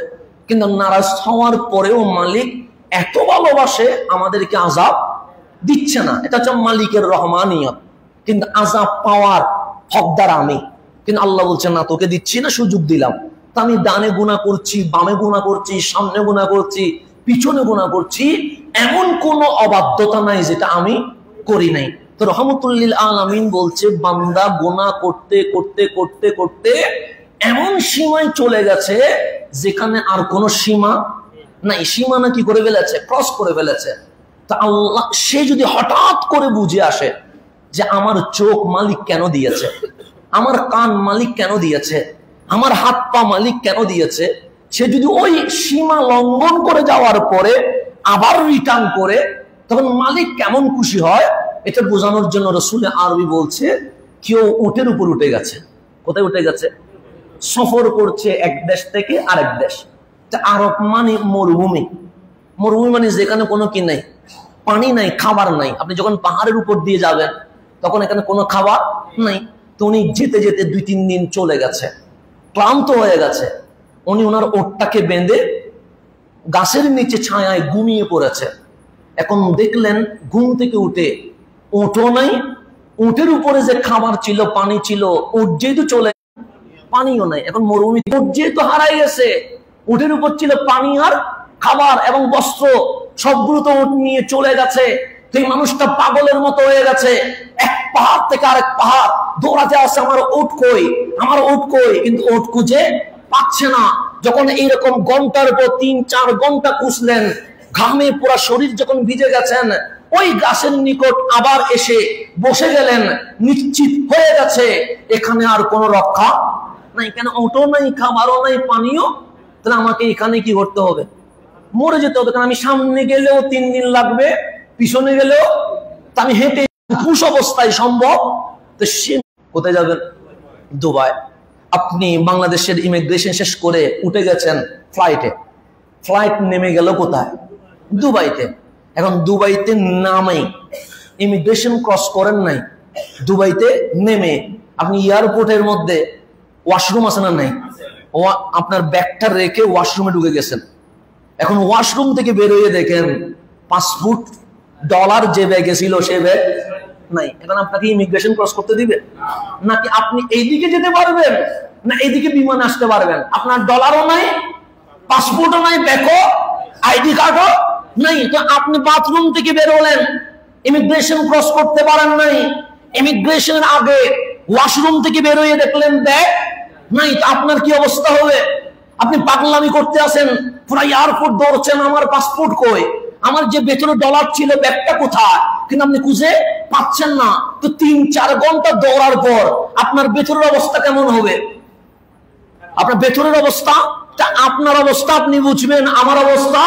কিন্তু নারাজ হওয়ার পরেও মালিক এত ভালোবাসে আমাদেরকে আযাব দিচ্ছে না। এটা হচ্ছে মালিকের রহমানিয়ত। কিন্তু আযাব পাওয়ার হকদার আমি, কিন্তু আল্লাহ বলছে না, তোকে দিচ্ছি না, সুযোগ দিলাম। তা আমি ডানে গুনাহ করছি, বামে গুনাহ করছি, সামনে গুনাহ করছি, পিছনে গুনাহ করছি, এমন কোনো অবাধ্যতা নাই যেটা আমি করি নাই। তো রহমতুল্লিল আলামিন বলছে বান্দা গুনাহ করতে করতে করতে করতে এমন সীমায় চলে গেছে যেখানে আর কোনো সীমা নাই। সীমানা কি করে ফেলেছে? ক্রস করে ফেলেছে। তা আল্লাহ সে যদি হঠাৎ করে বুঝে আসে যে আমার চোখ মালিক কেন দিয়েছে, আমার কান মালিক কেন দিয়েছে, আমার হাত পা মালিক কেন দিয়েছে, সে যদি ওই সীমা লঙ্ঘন করে যাওয়ার পরে আবার রিটার্ন করে, তখন মালিক কেমন খুশি হয় এটা বোঝানোর জন্য রসুল আরবি বলছে কেউ উটের উপর উঠে গেছে। কোথায় উঠে গেছে? সফর করছে এক দেশ থেকে আরেক দেশ। আরব মানে মরুভূমি। মরুভূমি মানে যেখানে কোনো কি নাই, পানি নাই, খাবার নাই। আপনি যখন পাহাড়ের উপর দিয়ে যাবেন তখন এখানে কোনো খাবার নাই। তো তো উনি যেতে যেতে 2-3 দিন চলে গেছে, ক্লান্ত হয়ে গেছে। উনি ওনার ওটটাকে বেঁধে গাছের নিচে ছায়ায় ঘুমিয়ে পড়েছে। এখন দেখলেন ঘুম থেকে উঠে ওটও নাই, উটের উপরে যে খাবার ছিল, পানি ছিল, উট যেহেতু চলে, পানিও নাই। এখন মরুভূমি, উট যেহেতু হারাই গেছে, উটের উপর ছিল পানি আর খাবার এবং বস্ত্র, সবগুলো তো উট নিয়ে চলে গেছে। এই মানুষটা পাগলের মতো হয়ে গেছে, এক পাহাড় থেকে আরেক পাহাড় দৌড়াতে আসছে, আমার উট কই, আমার উট কই, কিন্তু উট খুঁজে পাচ্ছে না। যখন এইরকম ঘন্টার পর 3-4 ঘন্টা খুঁজলেন, ঘামে পুরা শরীর যখন ভিজে গেছেন, ওই গাছের নিকট আবার এসে বসে গেলেন, নিশ্চিত হয়ে গেছে এখানে আর কোনো রক্ষা নাই। কেন? ওটও নাই, খাবারও নাই, পানিও। তাহলে আমাকে এখানে কি করতে হবে? মরে যেতে হবে। কারণ আমি সামনে গেলেও 3 দিন লাগবে, পিছনে গেলেও আমি হেঁটে পুষ অবস্থায় সম্ভব। তো সে কোথায় যাবেন? দুবাই। আপনি বাংলাদেশের ইমিগ্রেশন শেষ করে উঠে গেছেন ফ্লাইটে, ফ্লাইট নেমে গেল কোথায়? দুবাইতে। এখন দুবাইতে নামেই ইমিগ্রেশন ক্রস করেন নাই, দুবাইতে নেমে আপনি এয়ারপোর্টের মধ্যে ওয়াশরুম আছে না নাই? আপনার ব্যাগটা রেখে ওয়াশরুমে ঢুকে গেছেন। এখন ওয়াশরুম থেকে বেরোয় দেখেন $5 যে ব্যাগে ছিল সে ব্যাগ নাই। এখন আপনাকে ইমিগ্রেশন ক্রস করতে দিবে? নাকি আপনি এইদিকে যেতে পারবেন, না এইদিকে বিমানে আসতে পারবেন? আপনার ডলারও নাই, পাসপোর্টও নাই, ব্যাগও, আইডি কার্ডও নাই। তো আপনি বাথরুম থেকে বেরোলেন, ইমিগ্রেশন ক্রস করতে পারেন নাই। ইমিগ্রেশনের আগে ওয়াশরুম থেকে বেরোয় দেখলেন ব্যাগ নাই, তো আপনার কি অবস্থা হবে? আপনি পাগলামি করতে আসেন, পুরো এয়ারপোর্ট দৌড়ছেন, আমার পাসপোর্ট কই, আমার যে ভেতরে ডলার ছিল ব্যাগটা কোথায়, কিন্তু আপনি খুঁজে পাচ্ছেন না। তো 3-4 ঘন্টা দৌড়ার পর আপনার ভেতরের অবস্থা কেমন হবে? আপনার ভেতরের অবস্থা, আপনার অবস্থা আপনি বুঝবেন, আমার অবস্থা।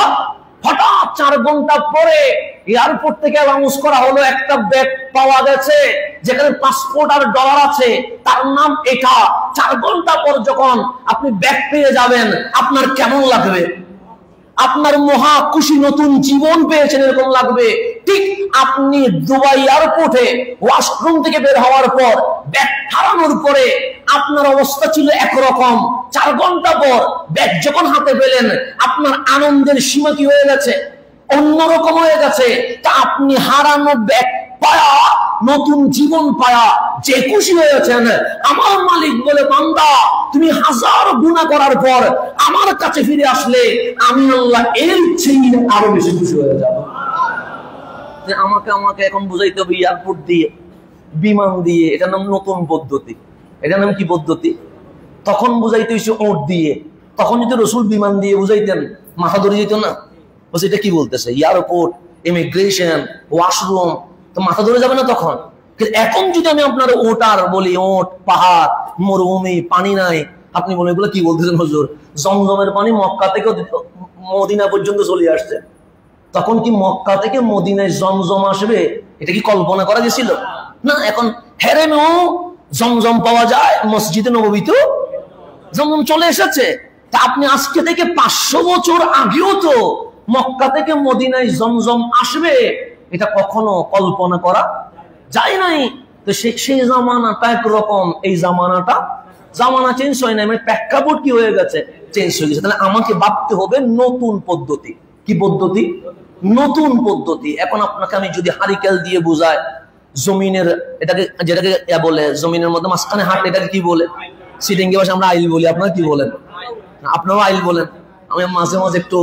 হঠাৎ 4 ঘন্টা পরে এয়ারপোর্ট থেকে অ্যানাউন্স করা হলো একটা ব্যাগ পাওয়া গেছে যেখানে পাসপোর্ট আর ডলার আছে, তার নাম এটা। 4 ঘন্টা পর যখন আপনি ব্যাগ পেয়ে যাবেন, আপনার কেমন লাগবে? আপনার মহা খুশি, নতুন জীবন পেয়েছেন এরকম লাগবে। ঠিক আপনি দুবাই এয়ারপোর্টে ওয়াশরুম থেকে বের হওয়ার পর ব্যাগ হারানোর পরে আপনার অবস্থা ছিল একরকম। 4 ঘন্টা পর ব্যাগ যখন হাতে পেলেন, আপনার আনন্দের সীমা কি হয়ে গেছে? অন্যরকম হয়ে গেছে। তা আপনি হারানো ব্যাগ পায়া, নতুন জীবন পায়া যে খুশি হয়েছেন, আমার মালিক বলে, বান্দা তুমি 1000 গুনাহ করার পর আমার কাছে ফিরে আসলে আমি আল্লাহ এর চেয়ে আরো বেশি খুশি হয়ে যাব। যে আমাকে এখন বুঝাইতে হবে এয়ারপোর্ট দিয়ে, বিমান দিয়ে, এটার নাম নতুন পদ্ধতি। এটার নাম কি পদ্ধতি? তখন বুঝাইতে হয়েছে ওট দিয়ে। তখন যদি রসুল বিমান দিয়ে বুঝাইতেন, মাথা ধরে যেত না। বলছে এটা কি বলতেছে? এয়ারপোর্ট, ইমিগ্রেশন, ওয়াশরুম, তো মাথা ধরে যাবে না তখন? এখন যদি আমি আপনার ওটার বলি, ওট, পাহাড়, মরুভূমি, পানি নাই, আপনি বলেন এগুলো কি বলতেছেন হুজুর? জমজমের পানি মক্কা থেকে মদিনা পর্যন্ত চলে আসছে। তখন কি মক্কা থেকে মদিনায় জমজম আসবে? এটা কি কল্পনা করা গেছিল? না। এখন হেরেমেও জমজম পাওয়া যায়, মসজিদে নববীতেও জমজম চলে এসেছে। তা আপনি আজকে থেকে 500 বছর আগেও তো মক্কা থেকে মদিনায় জমজম আসবে, এটা কখনো কল্পনা করা যায় নাই। তো সেই জামানাটা একরকম, এই জামানা চেঞ্জ হয় না, মানে প্রেক্ষাপট কি হয়ে গেছে? চেঞ্জ হয়ে গেছে। তাহলে আমাকে ভাবতে হবে নতুন পদ্ধতি। কি পদ্ধতি? নতুন পদ্ধতি। এখন আপনাকে আমি যদি হারিকেল দিয়ে বুঝাই, জমিনের এটাকে, যেটাকে বলে জমিনের মধ্যে মাঝখানে হাঁটলে এটাকে কি বলে? সিটিংয়ে ভাষায় আমরা আইল বলি। আপনারা কি বলেন? আপনারাও আইল বলেন। আমি মাঝে মাঝে একটু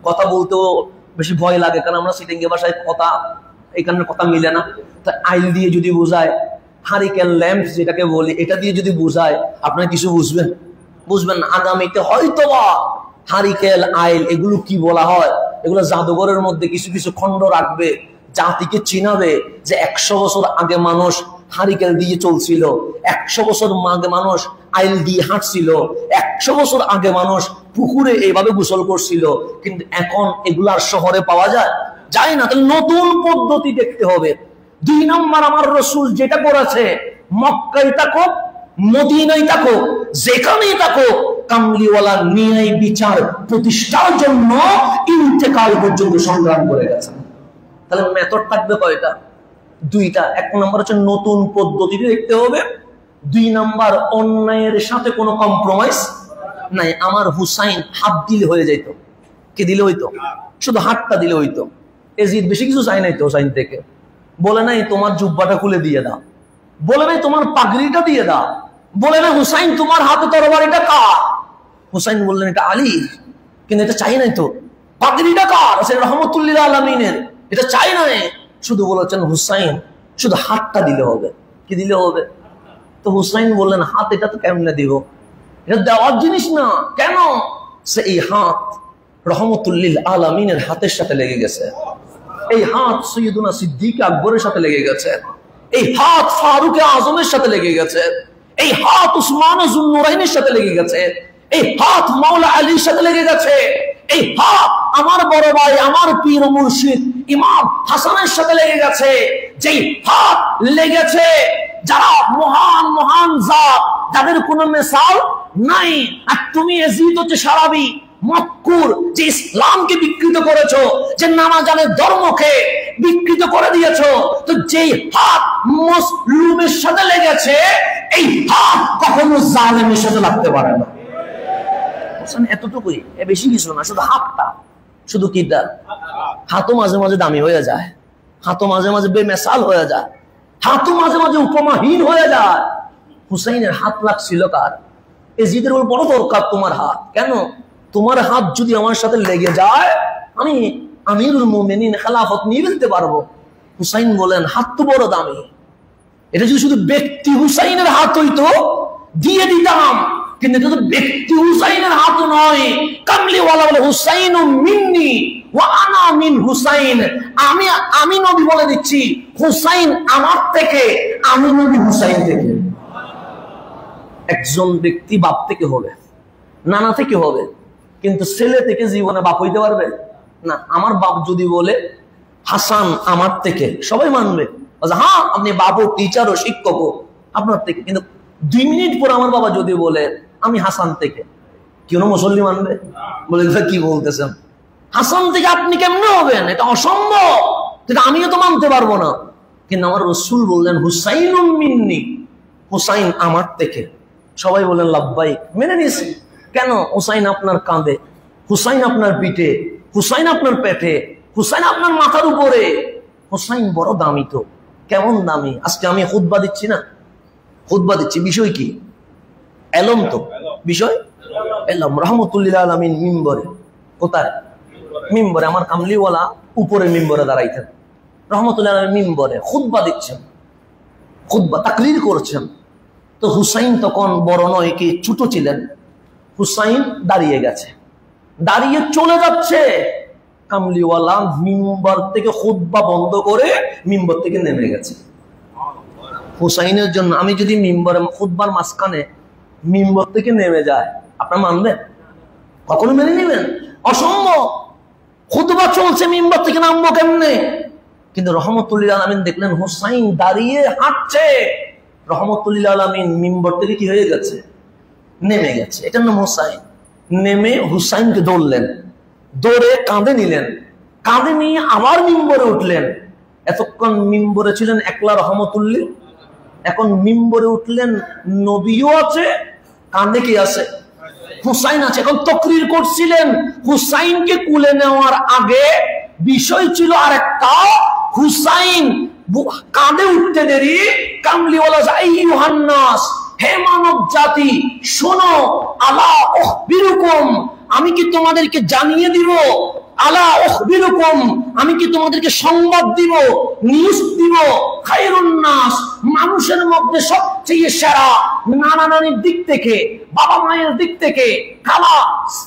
কথা বলতেও বেশি ভয় লাগে, কারণ আমরা সিটিংয়ে ভাষায় কথা, এখানে কথা মিলে না। তা আইল দিয়ে যদি বুঝায়, হারিকেল ল্যাম্প যেটাকে বলি, এটা দিয়ে যদি বুঝায়, আপনারা কিছু বুঝবেন না। আগামীতে হয়তোবা হারিকেল, আইল এগুলো কি বলা হয়, এগুলো জাদুঘরের মধ্যে কিছু কিছু খণ্ড রাখবে, জাতিকে চিনাবে যে 100 বছর আগে মানুষ হারিকেল দিয়ে চলছিল, 100 বছর আগে মানুষ আইল দিয়ে হাঁটছিল, 100 বছর আগে মানুষ পুকুরে এইভাবে গোসল করছিল। কিন্তু এখন এগুলো আর শহরে পাওয়া যায় না। তাহলে নতুন পদ্ধতি দেখতে হবে। 2 নম্বর, আমার রসুল যেটা করেছে, মক্কায় থাকো, মদিনায় থাকো, যেখানেই থাকো, কামলিওয়ালা ন্যায় বিচার প্রতিষ্ঠার জন্য ইন্তেকাল পর্যন্ত সংগ্রাম করে গেছেন। তাহলে মেথড থাকবে কয়টা? 2টা। 1 নম্বর হচ্ছে নতুন পদ্ধতি দেখতে হবে, 2 নাম্বার, অন্যায়ের সাথে কোনো কম্প্রোমাইজ নাই। আমার হুসাইন হাত দিলে হয়ে যেত। কি দিলে হইতো? শুধু হাতটা দিলে হইতো। এজিদ বেশি কিছু চাই নাই তো হুসাইন থেকে। বলে নাই তোমার জুব্বাটা খুলে দিয়ে দাও, বলে নাই তোমার পাগড়িটা দিয়ে দাও, বলে না হুসাইন তোমার হাতে তরবারিটা কার? হুসাইন বললেন এটা আলীর, কিন্তু এটা চাই নাই তো। পাগড়িটা কার? রহমতুল্লিল আলামিনের, এটা চাই নাই। শুধু বলেছেন হুসাইন শুধু হাতটা দিলে হবে। কি দিলে হবে? তো হুসাইন বললেন হাত এটা তো কেমনে দিব, এটা দেওয়ার জিনিস না। কেন? সে এই হাত রহমতুল্লিল আলামিনের হাতের সাথে লেগে গেছে। এই হাত সৈয়দুনা সিদ্দিক আকবরের সাথে লেগে গেছে। এই হাত ফারুক আজমের সাথে লেগে গেছে। এই হাত উসমান যুন্নুরাইনের সাথে লেগে গেছে। এই হাত মাওলা আলীর সাথে লেগে গেছে। এই হাত আমার বড় ভাই, আমার পীর ও মুর্শিদ ইমাম হাসানের সাথে লেগে গেছে। যেই হাত লেগেছে যারা মহান মহান জাত, যাদের কোনো মিসাল নাই। আর তুমি এজিদ হচ্ছে সারাবি মক্কুর, যে ইসলামকে বিকৃত করেছো, যে নামাজানের ধর্মকে বিকৃত করে দিয়েছো। তো যেই হাত মুসলিমের সাথে লেগেছে, এই হাত কখনো জালেমের সাথে লাগতে পারে না। এতটুকুই, বেশি কিছু না, শুধু হাতটা। শুধু কি হাতও মাঝে মাঝে দামি হয়ে যায়, হাতও মাঝে মাঝে বেমেসাল হয়ে যায়, হাতও মাঝে মাঝে উপমাহীন হয়ে যায়। হুসাইনের হাত লাগছিল কার? এজিদের বড় দরকার তোমার হাত। কেন? তোমার হাত যদি আমার সাথে লেগে যায়, আমি আমিরুল মুমিনিন খেলাফত নিয়ে ফেলতে পারবো। হুসাইন বলেন হাত তো বড় দামি, এটা যদি শুধু ব্যক্তি হুসাইনের হাত হইতো দিয়ে দিতাম, কিন্তু এটা তো ব্যক্তি হুসাইনের হাত নয়। কামলিওয়ালা বলে হুসাইন মিন্নি ওয়া আনা মিন হুসাইন, আমি নবী বলে দিচ্ছি হুসাইন আমার থেকে, আমি নবী হুসাইন থেকে। একজন ব্যক্তি বাপ থেকে হবে, নানা থেকে হবে, কিন্তু ছেলে থেকে জীবনে বাপ হইতে পারবে না। আমার বাপ যদি বলে হাসান আমার থেকে, সবাই মানবে, হ্যাঁ আপনি বাবু টিচার ও শিক্ষক আপনার থেকে। কিন্তু 2 মিনিট পর আমার বাবা যদি বলে আমি হাসান থেকে, কেন মুসল্লি মানবে? বলে কি বলতেছেন, হাসান থেকে আপনি কেমনে হবেন? এটা অসম্ভব, এটা আমিও তো মানতে পারবো না। কিন্তু আমার রাসূল বললেন হুসাইন মিন্নি, হুসাইন আমার থেকে। সবাই বলেন লাব্বাইক, মেনে নিয়েছি। কেন? হুসাইন আপনার কাঁধে, হুসাইন আপনার পিঠে, হুসাইন আপনার পেটে, হুসাইন আপনার মাথার উপরে। হুসাইন বড় দামি। তো কেমন দামি? আজকে আমি খুতবা দিচ্ছি না, খুতবা দিচ্ছি, বিষয় কি? এলম। তো বিষয় এলম। রহমতুল্লিল আলামিন মিম্বরে, কোথায়? মিম্বরে। আমার কামলিওয়ালা উপরে মিম্বরে দাঁড়াইতেন, রহমতুল্লাহ আলামিন মিম্বরে খুতবা দিচ্ছেন, খুতবা তাকরীর করছেন। তো হুসাইন তখন বড় নয় কি ছোট ছিলেন। হুসাইন দাঁড়িয়ে গেছে, দাঁড়িয়ে চলে যাচ্ছে। কামলিওয়ালা মিম্বর থেকে খুতবা বন্ধ করে মিম্বর থেকে নেমে গেছে হুসাইনের জন্য। আমি যদি মিম্বরে খুতবার মাঝখানে মিম্বর থেকে নেমে যায়, আপনার মানবেন? কখনো মেনে নেবেন? অসম্ভব। খুতবা চলছে, মিম্বর থেকে নামবো কেমনে? কিন্তু রহমতুল্লিল আলামিন দেখলেন হুসাইন দাঁড়িয়ে হাঁটছে। রহমতুল্লিল আলামিন মিম্বর থেকে কি হয়ে গেছে? নেমে গেছে। এটার নাম হুসাইন। নেমে হুসাইনকে ধরলেন, দৌড়ে কাঁধে নিলেন, কাঁধে নিয়ে আবার মিম্বরে উঠলেন। এতক্ষণ মিম্বরে ছিলেন একলা রহমতুল্লিল, এখন মিম্বরে উঠলেন, নবীও আছে, কাঁধে কি আছে? হুসাইন আছে। এখন তাকরীর করছিলেন। হুসাইনকে কুলে নেওয়ার আগে বিষয় ছিল আরেকটা। হুসাইন কাঁধে উঠতে দেরি কামলিওয়ালা আইয়ুহান নাস, হে মানব জাতি শোনো, আলা উখবিরুকুম, আমি কি তোমাদেরকে জানিয়ে দিব, আলা উখবিরুকুম, আমি কি তোমাদেরকে সংবাদ দিব, নিউজ দিব, খায়রুন নাস, মানুষের মধ্যে সবচেয়ে সেরা, নানা নানির দিক থেকে, বাবা মায়ের দিক থেকে, খালা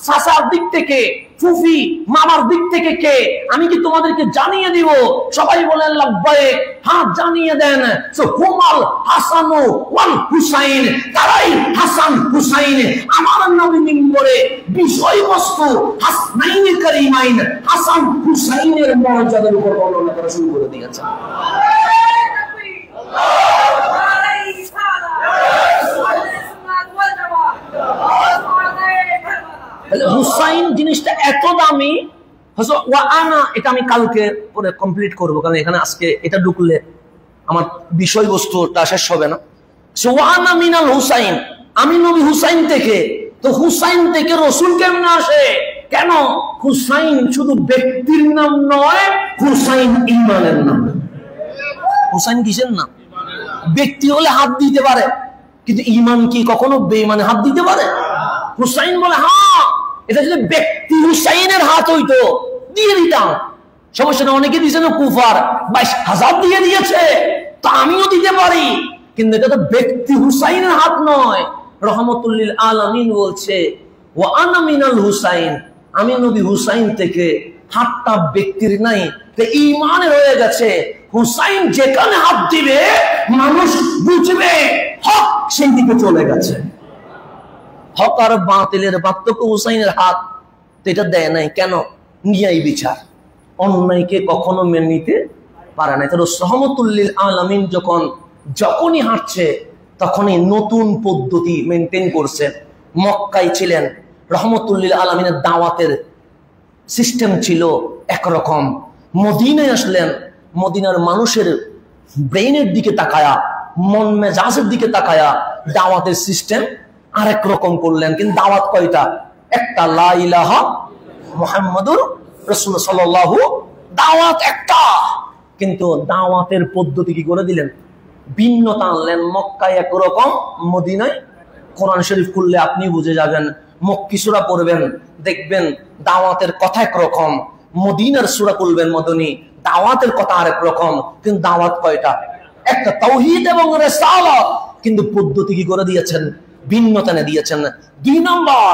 চাচার দিক থেকে, ফুফি মামার দিক থেকে কে, আমি কি তোমাদেরকে জানিয়ে দিব? সবাই বলেন লাব্বাইক, হ্যাঁ জানিয়ে দেন। সো হুমাল হাসানু ওয়াল হুসাইন, তারাই হাসান হুসাইন। আমার নবী মিম্বরে বিষয়বস্তু হাসনাইন কারিমাইন, হাসান হুসাইনের মর্যাদার উপর বর্ণনা করা শুরু করে দিয়েছেন। হুসাইন জিনিসটা এত দামি। এটা আমি কালকে পরে কমপ্লিট করবো, কারণ এখানে আজকে এটা ঢুকলে আমার বিষয়বস্তুটা শেষ হবে না। ওয়ানা মিনাল হুসাইন, আমি নবী হুসাইন থেকে। তো হুসাইন থেকে রসুল কেমনে আসে? কেন? হুসাইন শুধু ব্যক্তির নাম নয়, হুসাইন ঈমানের নাম। হুসাইন কিসের নাম? ব্যক্তি হলে হাত দিতে পারে, কিন্তু ঈমান কি কখনো বেঈমানে হাত দিতে পারে? হুসাইন বলে হ্যাঁ, এটা যদি ব্যক্তি হুসাইনের হাত হইতো দিয়ে দিতাম, সমস্যা না। অনেকে দিয়েছে না কুফার 22,000 দিয়ে দিয়েছে, তো আমিও দিতে পারি, কিন্তু এটা তো ব্যক্তি হুসাইনের হাত নয়। রহমতুল লিল আলামিন বলছে ওয়া আনা মিনাল হুসাইন, আমি নবী হুসাইন থেকে। হাতটা ব্যক্তির নাই, তো ঈমানের হয়ে গেছে। হুসাইন যেখানে হাত দিবে মানুষ বুঝবে হক সেই দিকে চলে গেছে। হক আর বাতিলের পার্থক্য হুসাইনের হাত, তো এটা দেয় নাই কেন? ন্যায় বিচার, অন্যায়কে কখনো মেনে নিতে পারে না। তাহলে রহমতুল লিল আলামিন যখনই হাঁটছে তখনই নতুন পদ্ধতি মেনটেন করছে। মক্কায় ছিলেন, রহমতুল লিল আলামিনের দাওয়াতের সিস্টেম ছিল একরকম। মদিনায় আসলেন, মদিনার মানুষের ব্রেইনের দিকে তাকায়া, মন মেজাজের দিকে তাকায়া দাওয়াতের সিস্টেম আরেক রকম করলেন। কিন্তু দাওয়াত কয়টা? একটা, লা ইলাহা মুহাম্মাদুর রাসূলুল্লাহ সাল্লাল্লাহু, দাওয়াত একটা। কিন্তু দাওয়াতের পদ্ধতি কি করে দিলেন? ভিন্নতা আনলেন। মক্কায় একরকম, মদিনায় কোরআন শরীফ খুললে আপনি বুঝে যাবেন। মক্কি সূরা পড়বেন, দেখবেন দাওয়াতের কথা একরকম। মদিনার সূরা খুলবেন মদনী, দাওয়াতের কথা আরেক রকম। কিন্তু দাওয়াত কয়টা? একটা, তাওহীদ এবং রিসালাত। কিন্তু পদ্ধতি কি করে দিয়েছেন? ভিন্নতা এনে দিয়েছেন। 2 নম্বর,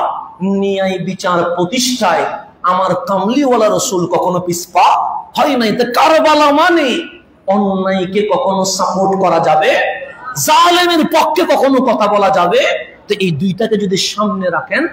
ন্যায় বিচার প্রতিষ্ঠায় আমার কামলিওয়ালা রাসূল কখনো পিছপা হয় নাই। তো কারবালা মানে অন্যায়কে কখনো সাপোর্ট করা যাবে, জালেমের পক্ষে কখনো কথা বলা যাবে। তো এই দুইটাকে যদি সামনে রাখেন,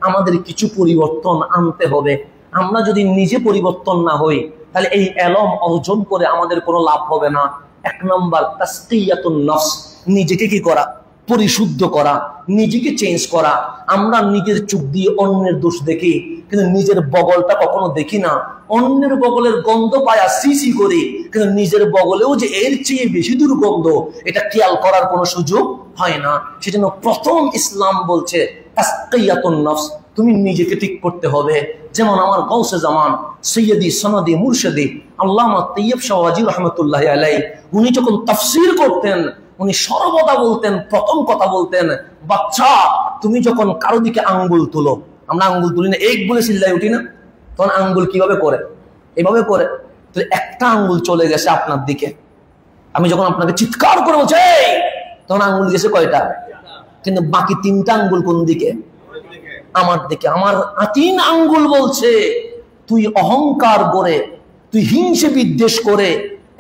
আমাদের কিছু পরিবর্তন আনতে হবে। আমরা যদি নিজে পরিবর্তন না হই, তাহলে এই এলম অর্জন করে আমাদের কোনো লাভ হবে না। 1 নম্বর, তাসকিয়াতুন নফস, নিজেকে কি করা? পরিশুদ্ধ করা, নিজেকে চেঞ্জ করা। আমরা নিজের চোখ দিয়ে অন্যের দোষ দেখি, কিন্তু নিজের বগলটা কখনো দেখি না। অন্যের বগলের গন্ধ পায়া সিসি করি, কিন্তু নিজের বগলেও যে এর চেয়ে বেশি দুর্গন্ধ, এটা খেয়াল করার কোনো সুযোগ হয় না। সেজন্য প্রথম ইসলাম বলছে তাসকিয়াতুন নফস, তুমি নিজেকে ঠিক করতে হবে। যেমন আমার গাউসে জামান সৈয়দি সনদি মুর্শিদি আল্লামা তৈয়ব শাহওয়াজি রহমতুল্লাহ আলাইহি, উনি যখন তাফসীর করতেন, উনি সর্বদা বলতেন, প্রথম কথা বলতেন, বাচ্চা তুমি যখন কারো দিকে আঙ্গুল তুলো, আমরা আঙ্গুল তুলি না, এক বলে চিল্লাই উঠি না, তখন আঙ্গুল কিভাবে করে? এভাবে করে। তো একটা আঙ্গুল চলে গেছে আপনার দিকে, আমি যখন আপনাকে চিৎকার করে বলছি তখন আঙ্গুল গেছে কয়টা? কিন্তু বাকি 3টা আঙ্গুল কোন দিকে? আমার দিকে। আমার 3 আঙ্গুল বলছে তুই অহংকার করে, তুই হিংসে বিদ্বেষ করে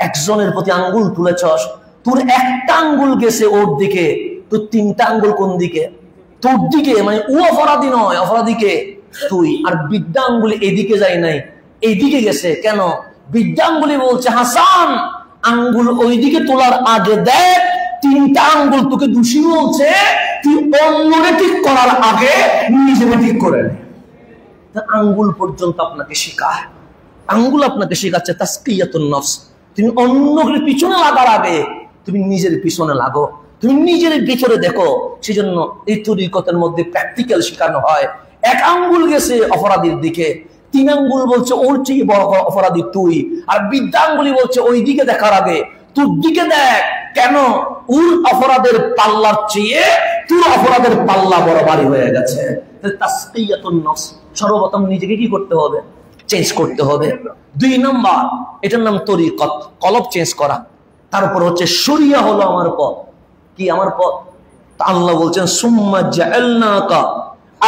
একজনের প্রতি আঙ্গুল তুলেছস, তোর একটা আঙ্গুল গেছে ওর দিকে, তোর 3টা আঙ্গুল কোন দিকে? তোর দিকে। মানে ও অপরাধী নয়, অপরাধীকে তুই। আর বিদ্যা আঙ্গুলি এদিকে যায় নাই, এইদিকে গেছে। কেন? বিদ্যা আঙ্গুলি বলছে হাসান আঙ্গুল ওইদিকে তোলার আগে দেখ 3টা আঙ্গুল তোকে দোষী বলছে, তুই অন্যকে ঠিক করার আগে নিজেকে ঠিক করে নে। আঙ্গুল পর্যন্ত আপনাকে শেখায়, আঙ্গুল আপনাকে শেখাচ্ছে তাসকিয়াতুন নফস। তুমি অন্যকে পিছনে লাগার আগে তুমি নিজের পিছনে লাগো, তুমি নিজের ভিতরে দেখো। সেজন্য এই তরিকতের মধ্যে প্র্যাকটিক্যাল শেখানো হয়। 1 আঙ্গুল গেছে অপরাধীর দিকে, 3 আঙ্গুল বলছে ওর চেয়ে বড় অপরাধী তুই। আর বিদ্যা আঙ্গুলি বলছে ওই দিকে দেখার আগে তোর দিকে দেখ। কেন? ওর অপরাধের পাল্লার চেয়ে তোর অপরাধের পাল্লা বড় ভারী হয়ে গেছে। তাসকিয়াতুন নফস, সর্বপ্রথম নিজেকে কি করতে হবে? চেঞ্জ করতে হবে। 2 নম্বর, এটার নাম তরিকত, কলব চেঞ্জ করা। তারপর হচ্ছে শরিয়া হলো আমার পথ। কি আমার পথ? আল্লাহ বলছেন সুম্মা জাআলনাকা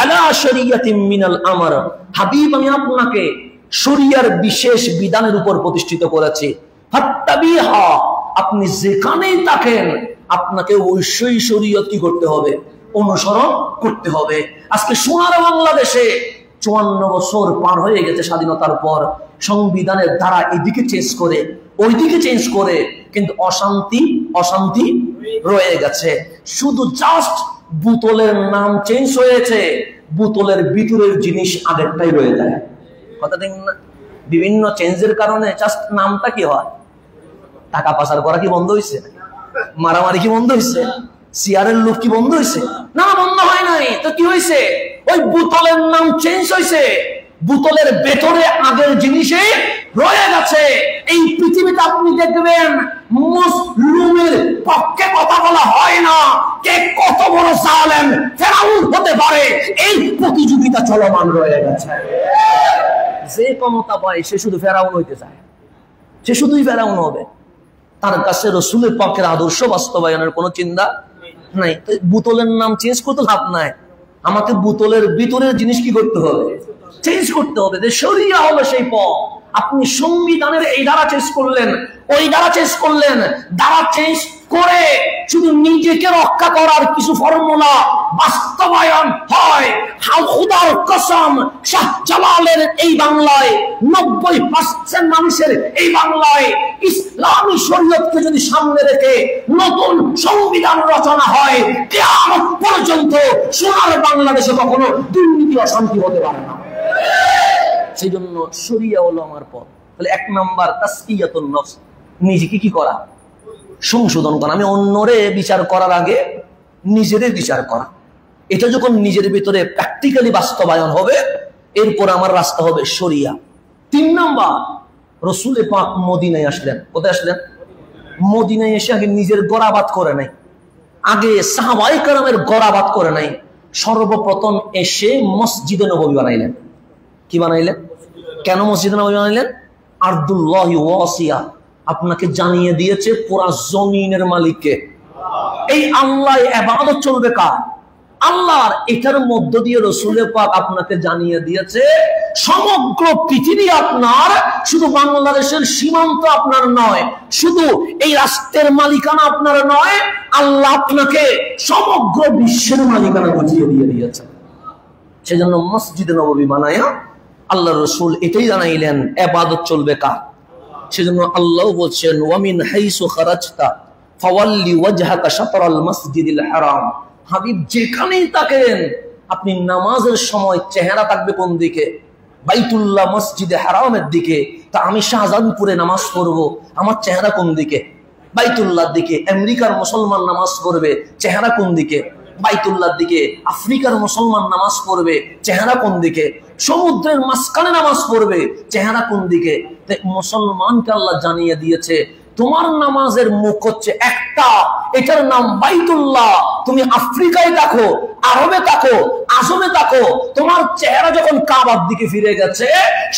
আলা শরিয়াতিন মিনাল আমর, হাবিব আমি আপনাকে শরিয়ার বিশেষ বিধানের উপর প্রতিষ্ঠিত করেছি। ফাত্তাবিহা, আপনি যেখানেই থাকেন আপনাকে অবশ্যই শরীয়ত কি করতে হবে? অনুসরণ করতে হবে। আজকে সোনার বাংলাদেশে 54 বছর পার হয়ে গেছে স্বাধীনতার পর, সংবিধানের ধারা এদিকে চেঞ্জ করে ওইদিকে চেঞ্জ করে, কিন্তু অশান্তি রয়ে গেছে। শুধু জাস্ট বোতলের নাম চেঞ্জ হয়েছে, বোতলের ভিতরের জিনিস আগেরটাই রয়ে যায়। কথা দেখেন না? বিভিন্ন চেঞ্জের কারণে জাস্ট নামটা কি হয়? টাকা পাচার করা কি বন্ধ হয়েছে? মারামারি কি বন্ধ হয়েছে? চেয়ারের লোক কি বন্ধ হয়েছে? না, বন্ধ হয় নাই। তো কি হয়েছে? ওই বোতলের নাম চেঞ্জ হয়েছে, বোতলের ভেতরে আগের জিনিসে রয়ে গেছে। এই পৃথিবীতে আপনি দেখবেন মুসলিমের পক্ষে কথা বলা হয় না, কে কত বড় জালেম ফেরাউন হতে পারে, এই প্রতিযোগিতা চলমান রয়ে গেছে। যে ক্ষমতা পায় সে শুধু ফেরাউন হইতে চায়, সে শুধুই ফেরাউন হবে। তার কাছে রাসূলের পাকের আদর্শ বাস্তবায়নের কোনো চিন্তা নাই। বোতলের নাম চেঞ্জ করতে লাভ নাই, আমাকে বোতলের ভিতরের জিনিস কি করতে হবে? চেঞ্জ করতে হবে। যে শরিয়া হলো সেই পথ। আপনি সংবিধানের এই ধারা চেঞ্জ করলেন, ওই ধারা চেঞ্জ করলেন, ধারা চেঞ্জ করে শুধু নিজেকে রক্ষা করার কিছু ফর্মুলা বাস্তবায়ন হয়। খোদার কসম, শাহ জালালের এই বাংলায় 90% মানুষের এই বাংলায় ইসলামী শরীয়তকে যদি সামনে রেখে নতুন সংবিধান রচনা হয়, কিয়ামত পর্যন্ত সোনার বাংলাদেশে কখনো দুর্নীতি অশান্তি হতে পারে না। সেই জন্য শরিয়া হলো আমার পথ। তাহলে 1 নাম্বার তাসকিয়াতুন নফস, নিজেকে কি করা? সংশোধন করা। আমি অন্যরে বিচার করার আগে নিজেরে বিচার করা। এটা যখন নিজের ভিতরে প্র্যাকটিক্যালি বাস্তবায়ন হবে, এরপর আমার রাস্তা হবে শরিয়া। 3 নাম্বার, রাসূল পাক মদিনায় আসলেন। কোথায় আসলেন? মদিনায় এসে আগে নিজের গড়াবাত করে নাই, আগে সাহাবায়ে কেরামের গড়াবাত করে নাই। সর্বপ্রথম এসে মসজিদে নববী বানাইলেন। কি বানাইলেন? কেন মসজিদে নববী বানাইলেন? আরদুল্লাহি ওয়াসিয়া, আপনাকে জানিয়ে দিয়েছে পুরা জমিনের মালিককে। এই আল্লাহ ইবাদত চলবে কার? আল্লাহর। এটার মধ্য দিয়ে রাসূল পাক আপনাকে জানিয়ে দিয়েছে সমগ্র পৃথিবী আপনার, শুধু বাংলাদেশের সীমান্ত আপনার নয়, শুধু এই রাষ্ট্রের মালিকানা আপনার নয়, আল্লাহ আপনাকে সমগ্র বিশ্বের মালিকানা বুঝিয়ে দিয়ে দিয়েছে। সেজন্য মসজিদে নববী বানায়া আল্লাহ রাসূল এটাই জানাইলেন ইবাদত চলবে কার। সেজন্য আল্লাহ বলছেন, ওয়ামিন হাইসু খারাজতা ফাওয়াল্লি ওয়াজহাকা শাতরাল মাসজিদিল হারাম। হাবিব, যেখানেই তাকেন আপনি নামাজের সময় চেহারা থাকবে কোন দিকে? বাইতুল্লাহ মসজিদে হারামের দিকে। তা আমি শাহজাহানপুরে নামাজ পড়ব, আমার চেহারা কোন দিকে? বাইতুল্লাহর দিকে। আমেরিকার মুসলমান নামাজ পড়বে, চেহারা কোন দিকে? বাইতুল্লাহর দিকে। আফ্রিকার মুসলমান নামাজ পড়বে, চেহারা কোন দিকে? সমুদ্রের মাঝখানে নামাজ পড়বে, চেহারা কোন দিকে? মুসলমানকে আল্লাহ জানিয়ে দিয়েছে তোমার নামাজের মুখ হচ্ছে একটা, এটার নাম বাইতুল্লাহ। তুমি আফ্রিকায় থাকো, আরবে থাকো, আজমে থাকো, তোমার চেহারা যখন কাবার দিকে ফিরে গেছে,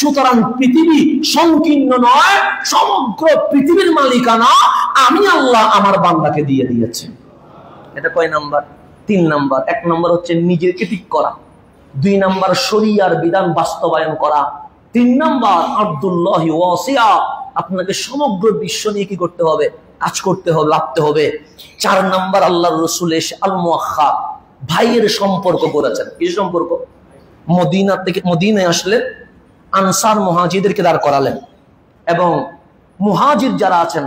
সুতরাং পৃথিবী সংকীর্ণ নয়, সমগ্র পৃথিবীর মালিকানা আমি আল্লাহ আমার বান্দাকে দিয়ে দিয়েছি। এটা কয় নাম্বার? 3 নাম্বার। 1 নাম্বার হচ্ছে নিজেকে ঠিক করা, 2 নাম্বার শরিয়ার বিধান বাস্তবায়ন করা, 3 নাম্বার আব্দুল্লাহি ওয়াসিয়া, আপনাকে সমগ্র বিশ্ব নিয়ে কি করতে হবে? কাজ করতে হবে, লাগতে হবে। 4 নাম্বার আল্লাহর রাসূল এসে আল মুআখা, ভাইয়ের সম্পর্ক করেছেন। কি সম্পর্ক? মদিনা থেকে মদিনায় আসলে আনসার মুহাজিরদেরকে দাঁড় করালেন এবং মুহাজির যারা আছেন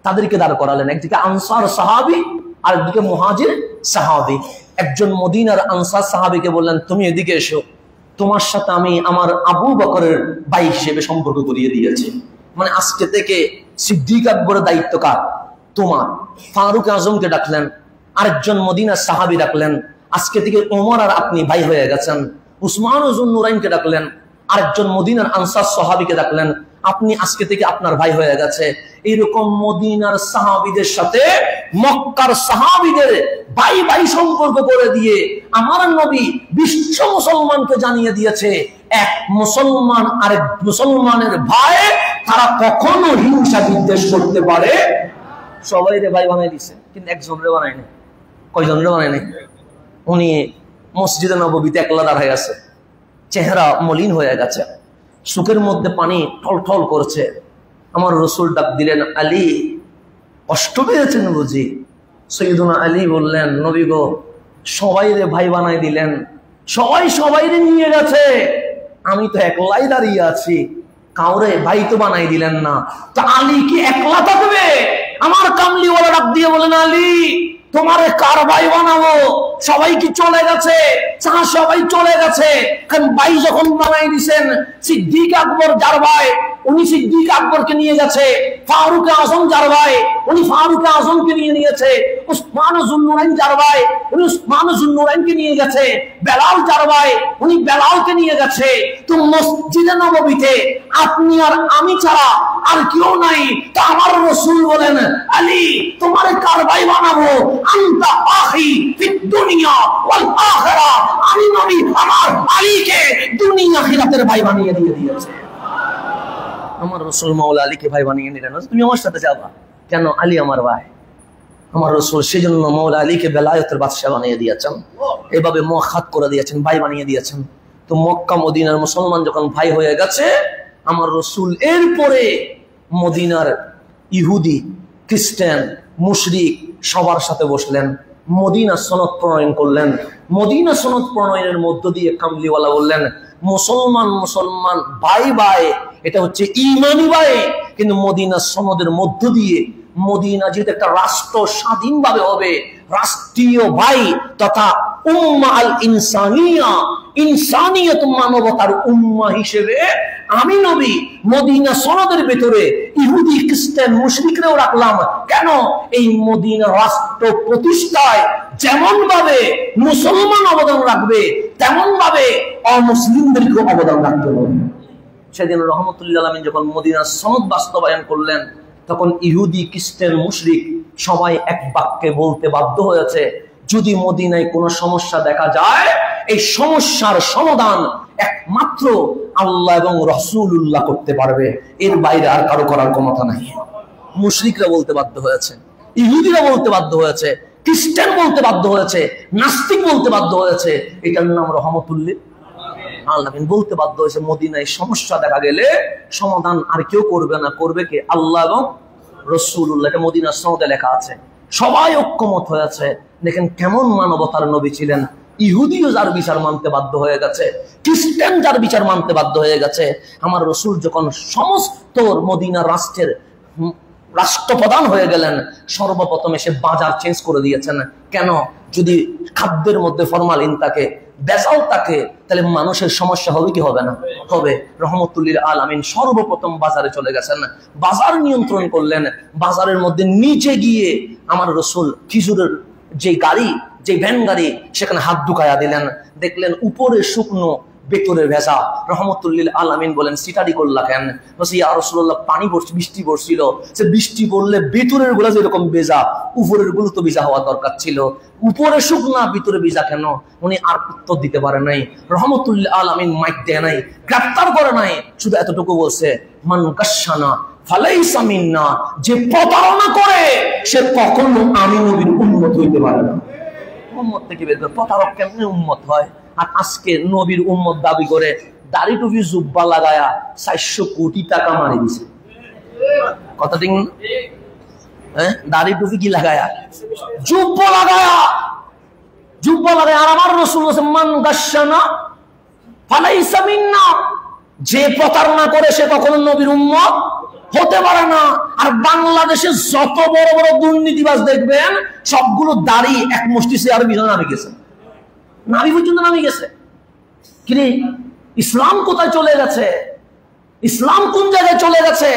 তাদেরকে দাঁড় করালেন। একদিকে আনসার সাহাবী, আর একদিকে মুহাজির সাহাবী। একজন মদিনার আনসার সাহাবীকে বললেন, তুমি এদিকে এসো, তোমার সাথে আমি আমার আবু বকরের ভাই হিসেবে সম্পর্ক করিয়ে দিয়েছি। মানে আজকে থেকে সিদ্দিক আকবরের দায়িত্ব কার? তোমার। ফারুক আজমকে ডাকলেন, আরেকজন মদিনার সাহাবী ডাকলেন, আজকে থেকে ওমর আর আপনি ভাই হয়ে গেছেন। উসমান জুন নুরাইনকে ডাকলেন, আরেকজন মদিনার আনসার সাহাবীকে ডাকলেন, আপনি আজকে থেকে আপনার ভাই হয়ে গেছে। এইরকম মদিনার সাহাবীদের সাথে মক্কার সাহাবীদের ভাই ভাই সম্পর্ক করে দিয়ে আমার নবী বিশ্ব মুসলমানকে জানিয়ে দিয়েছে, এক মুসলমান আরেক মুসলমানের ভাই, তারা কখনো হিংসা বিদ্বেষ করতে পারে। সবাই রে ভাই বানাই দিছে, কিন্তু একজনরে বানায় নাই। কয়জনরে বানায় নাই? উনি মসজিদে নববীতে একলা দাঁড়ায় আছে, চেহারা মলিন হয়ে গেছে, চোখের মধ্যে পানি ঠলঠল করছে। আমার রাসূল ডাক দিলেন, আলী, কষ্ট পেয়েছেন বুঝি? সৈয়দনা আলী বললেন, নবী গো, সবাই রে ভাই বানাই দিলেন, সবাই সবাই রে নিয়ে গেছে, আমি তো একলাই দাঁড়িয়ে আছি, কাউরে ভাই তো বানাই দিলেন না। তা আলী কি একলা থাকবে? আমার কামলিওয়ালা ডাক দিয়ে বলেন, আলী, তোমারে কার ভাই বানাবো? সবাই কি চলে গেছে? সবাই চলে গেছে। ভাই যখন বানাই দিছেন, সিদ্দিক আকবর যার ভাই, উনি সিদ্দিক আকবরকে নিয়ে গেছে। ফারুক আজম যার ভাই, উনি ফারুক আজমকে নিয়ে নিয়েছে। উসমান যুন্নুরাইন যার ভাই, উনি উসমান যুন্নুরাইনকে নিয়ে গেছে। বেলাল যার ভাই, উনি বেলালকে নিয়ে গেছে। তো মসজিদে নববীতে আপনি আর আমি ছাড়া আর কেউ নাই। তো আমার রাসূল বলেন, আলী তোমারে কার ভাই বানাবো? আনতা আখি ফিদ দুনিয়া ওয়াল আখিরা। আমি নবী আমার আলীকে দুনিয়া আখিরাতের ভাই বানিয়ে দিয়েছে। আমার রাসূল মাওলা আলীকে ভাই বানিয়ে নিলেন। তুমি আমার সাথে যাবা কেন? আলী আমার ভাই। আমার রাসূল সেজন্য মাওলা আলীকে বেলায়েতের বাদশা বানিয়ে দিয়েছেন, এভাবে মুআখাত করে দিয়েছেন, ভাই বানিয়ে দিয়েছেন। তো মক্কা মদিনার মুসলমান যখন ভাই হয়ে গেছে, আমার রাসূল এরপরে মদিনার ইহুদি, খ্রিস্টান, মুশরিক সবার সাথে বসলেন, মদিনা সনদ প্রণয়ন করলেন। মদিনা সনদ প্রণয়নের মধ্য দিয়ে কামলিওয়ালা বললেন, মুসলমান মুসলমান ভাই ভাই, এটা হচ্ছে ইমানি ভাই। কিন্তু মদিনা সনদের মধ্য দিয়ে মদিনা যেহেতু একটা রাষ্ট্র স্বাধীনভাবে হবে, রাষ্ট্রীয় ভাই তথা উম্মাহ আল ইনসানিয়া, ইনসানিয়ত মানবতার উম্মাহ হিসেবে আমি নবী মদিনা সনদের ভেতরে ইহুদি, খ্রিস্টান, মুশরিকরাও রাখলাম। কেন? এই মদিনা রাষ্ট্র প্রতিষ্ঠায় যেমন ভাবে মুসলমান অবদান রাখবে, তেমন ভাবে অমুসলিমদেরকে অবদান রাখতে হবে। সেদিন রহমতুল্লাহ আলামিন যখন মদিনার সনদ বাস্তবায়ন করলেন, তখন ইহুদি, খ্রিস্টান, মুশরিক সবাই এক বাক্যে বলতে বাধ্য হয়েছে, যদি মদিনায় কোনো সমস্যা দেখা যায়, এই সমস্যার সমাধান একমাত্র আল্লাহ এবং রাসূলুল্লাহ করতে পারবে, এর বাইরে আর কারো করার ক্ষমতা নাই। মুশরিকরা বলতে বাধ্য হয়েছে, ইহুদিরা বলতে বাধ্য হয়েছে, খ্রিস্টান বলতে বাধ্য হয়েছে, নাস্তিক বলতে বাধ্য হয়েছে। এটার নাম রহমতুল্লাহ আলামিন বলতে বাধ্য হয়েছে, মদিনায় সমস্যা দেখা গেলে সমাধান আর কেউ করবে না, করবে কে? আল্লাহ এবং রাসূলুল্লাহ। এটা মদিনার সনদে লেখা আছে। সবাই ঐক্যমত হয়েছে। দেখেন কেমন মানবতার নবী ছিলেন। ইহুদিও যার বিচার মানতে বাধ্য হয়ে গেছে, খ্রিস্টান যার বিচার মানতে বাধ্য হয়ে গেছে। আমার রাসূল যখন সমস্ত মদিনা রাষ্ট্রের রাষ্ট্রপ্রধান হয়ে গেলেন, সর্বপ্রথম এসে বাজার চেঞ্জ করে দিয়েছেন। কেন? যদি খাদ্যের মধ্যে ফরমালিন থাকে, বেজাল থাকে, তাহলে মানুষের সমস্যা হবে কি হবে না? হবে। রহমতুল্লিল আলামিন সর্বপ্রথম বাজারে চলে গেছেন, বাজার নিয়ন্ত্রণ করলেন। বাজারের মধ্যে নিচে গিয়ে আমার রাসূল খেজুরের যে গাড়ি, যে ভ্যান গাড়ি, সেখানে হাত ঢুকায়া দিলেন। দেখলেন উপরে শুকনো, ভেতরে ভেজা। রহমতুল্লিল আলামিন বলেন, সিটারি করলা কেন? বলছি ইয়া রাসূলুল্লাহ, পানি পড়ছে, বৃষ্টি পড়ছিল। সে বৃষ্টি পড়লে ভেতরের গুলা যেরকম ভেজা, উপরের গুলো তো ভেজা হওয়া দরকার ছিল। উপরে শুকনা, ভিতরে ভেজা কেন? উনি আর উত্তর দিতে পারে নাই। রহমতুল্লিল আলামিন মাইক দেয় নাই, গ্রেফতার করে নাই, শুধু এতটুকু বলছে, মান গাশশানা ফালাইসা মিন্না। যে প্রতারণা করে সে কখনো আমি নবীর উম্মত হইতে পারে না। উম্মত থেকে বের করে প্রতারক কেমনে উম্মত হয়? আর আজকে নবীর উম্মত দাবি করে দাড়ি টুপি জুব্বা লাগায়া 400 কোটি টাকা মারি দিছে। কথা ঠিক না? হ্যাঁ, দাড়ি টুপি কি লাগায়া? জুব্বা লাগায়া, জুব্বা লাগায়া। আর আমার রাসূল মান গাশশানা ফালাইসা মিন্না। যে প্রতারণা করে সে কখনো নবীর উম্মত হতে পারে না। আর বাংলাদেশে যত বড় বড় দুর্নীতিবাজ দেখবেন, সবগুলো দাড়ি এক মুষ্টি চেয়ারের পিছনে নামে গেছে, নারী পর্যন্ত নামে গেছে। কিন্তু ইসলাম কোথায় চলে গেছে? ইসলাম কোন জায়গায় চলে গেছে?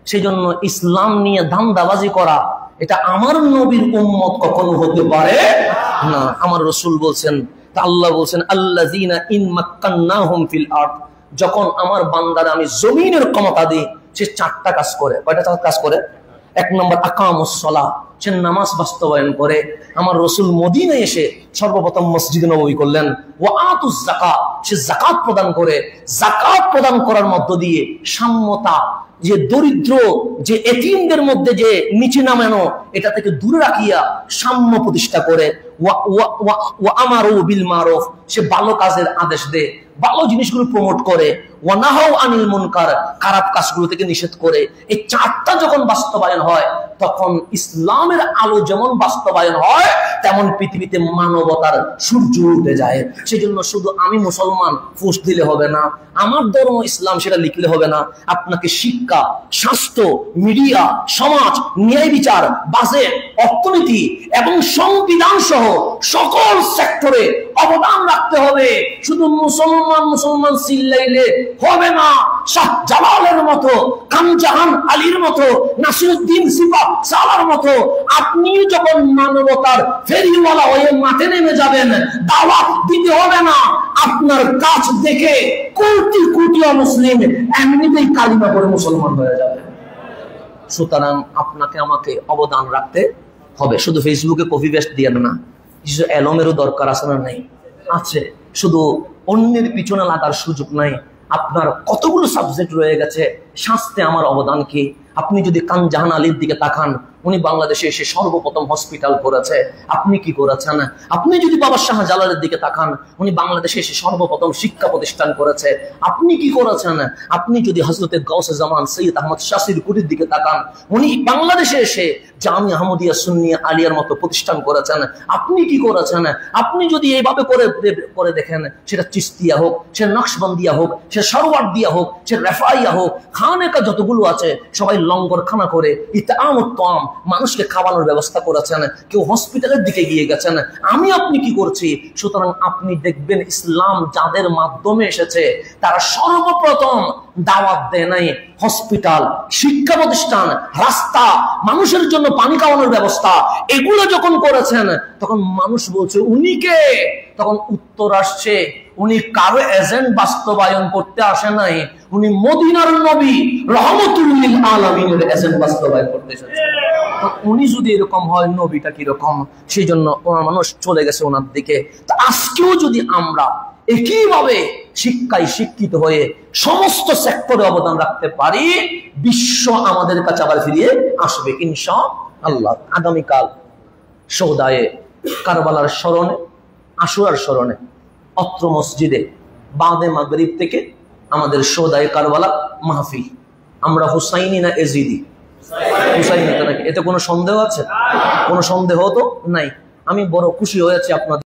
সেই জন্য ইসলাম নিয়ে ধান্দাবাজি করা, এটা আমার নবীর উম্মত কখনো হতে পারে না। আমার রাসূল বলছেন, আল্লাহ বলছেন, আল্লাযীনা ইন মাক্কান্নাহুম ফিল আরদ। যখন আমার বান্দারে আমি জমিনের ক্ষমতা দিই, সে 4টা কাজ করে। কয়টা কাজ করে? 1 নম্বর আকামুস সালাহ, সে নামাজ বাস্তবায়ন করে। আমার রাসূল মদিনায় এসে সর্বপ্রথম মসজিদে নববী করলেন। ওয়া আতুজ যাকাত, সে যাকাত প্রদান করে। যাকাত প্রদান করার মধ্য দিয়ে সাম্যতা, যে দরিদ্র, যে এতিমদের মধ্যে যে নিচে নামানো, এটা থেকে দূরে রাখিয়া সাম্য প্রতিষ্ঠা করে। ওয়া আমারু বিল মারুফ, সে ভালো কাজের আদেশ দেয়, ভালো জিনিসগুলো প্রমোট করে। ওয়া নাহাউ আনিল মুনকার, খারাপ কাজগুলো থেকে নিষেধ করে। এই চারটা যখন বাস্তবায়ন হয় তখন ইসলামের আলো যেমন বাস্তবায়ন হয় তেমন পৃথিবীতে মানবতার সূর্য উঠে যায়। সেজন্য শুধু আমি মুসলমান ফুস দিলে হবে না, আমার ধর্ম ইসলাম সেটা লিখলে হবে না। আপনাকে শিক্ষা, স্বাস্থ্য, মিডিয়া, সমাজ, ন্যায় বিচার, বাজেট, অর্থনীতি এবং সংবিধান সহ সকল সেক্টরে অবদান রাখতে হবে। শুধু মুসলমান মুসলমান চিল্লাইলে হবে না। শাহ জালালের মতো, খানজাহান আলীর মতো, নাসিরউদ্দিন সিফাত সালার মতো আপনি যখন মানবতার ফেরিওয়ালা হয়ে মাঠে নেমে যাবেন, দাওয়াত দিতে হবে না। আপনার কাজ দেখে কোটি কোটি মুসলিম এমনিতেই কালিমা পড়ে মুসলমান হয়ে যাবে। সুতরাং আপনাকে আমাকে অবদান রাখতে হবে। শুধু ফেসবুকে কপি পেস্ট দিয়ে না, কিছু এলমেরও দরকার আছে না? নাই, আছে। শুধু অন্যের পিছনে লাগার সুযোগ নাই। আপনার কতগুলো সাবজেক্ট রয়ে গেছে, শাস্তে আমার অবদান কি? আপনি যদি খানজাহান আলীর দিকে তাকান, উনি বাংলাদেশে এসে সর্বপ্রথম হসপিটাল করেছে, আপনি কি করেছেন? আপনি যদি বাবা শাহজালালের দিকে তাকান, উনি বাংলাদেশে এসে সর্বপ্রথম শিক্ষা প্রতিষ্ঠান করেছে, আপনি কি করেছেন? আপনি যদি হযরতে গাউসে জামান সৈয়দ আহমদ শাসির কুটির দিকে তাকান, উনি বাংলাদেশে এসে জামিয়া আহমদিয়া সুন্নিয়া আলিয়ার মতো প্রতিষ্ঠান করেছেন, আপনি কি করেছেন? আপনি যদি এইভাবে করে দেখেন, সেটা চিস্তিয়া হোক, সে নকশবন্দিয়া হোক, সে সরওয়ার্দিয়া হোক, সে রেফাইয়া হোক, খানেকা যতগুলো আছে সবাই লঙ্গর খানা করে ইতআমুত তাআম মানুষকে খাওয়ানোর ব্যবস্থা করেছেন। কেউ হসপিটালের দিকে গিয়ে গেছেন, আমি আপনি কি করছি? সুতরাং আপনি দেখবেন ইসলাম যাদের মাধ্যমে এসেছে তারা সর্বপ্রথম দাওয়াত দেয় নাই হসপিটাল, শিক্ষা প্রতিষ্ঠান, রাস্তা, মানুষের জন্য পানি খাওয়ানোর ব্যবস্থা, এগুলো যখন করেছেন তখন মানুষ বলছে উনি কে? তখন উত্তর আসছে উনি কারো এজেন্ট বাস্তবায়ন করতে আসে নাই, উনি মদিনার নবী রহমতুল লিল আলামিনের এজেন্ট বাস্তবায়ন করতে এসেছেন। উনি যদি এরকম হয়, নবীটা কিরকম? সেই জন্য ওনার মানুষ চলে গেছে ওনার দিকে। তা আজকেও যদি আমরা একইভাবে শিক্ষায় শিক্ষিত হয়ে সমস্ত সেক্টরে অবদান রাখতে পারি, বিশ্ব আমাদের কাছে আবার ফিরিয়ে আসবে ইনশাআল্লাহ। আগামীকাল শোহদায়ে কারবালার স্মরণে, আশুরার স্মরণে অত্র মসজিদে বাদে মাগরিব থেকে আমাদের শোহদায়ে কারবালা মাহফিল। আমরা হুসাইনি না এজিদি? হুসাইনি। এতে কোনো সন্দেহ আছে? কোনো সন্দেহ তো নাই। আমি বড় খুশি হয়েছি আপনাদের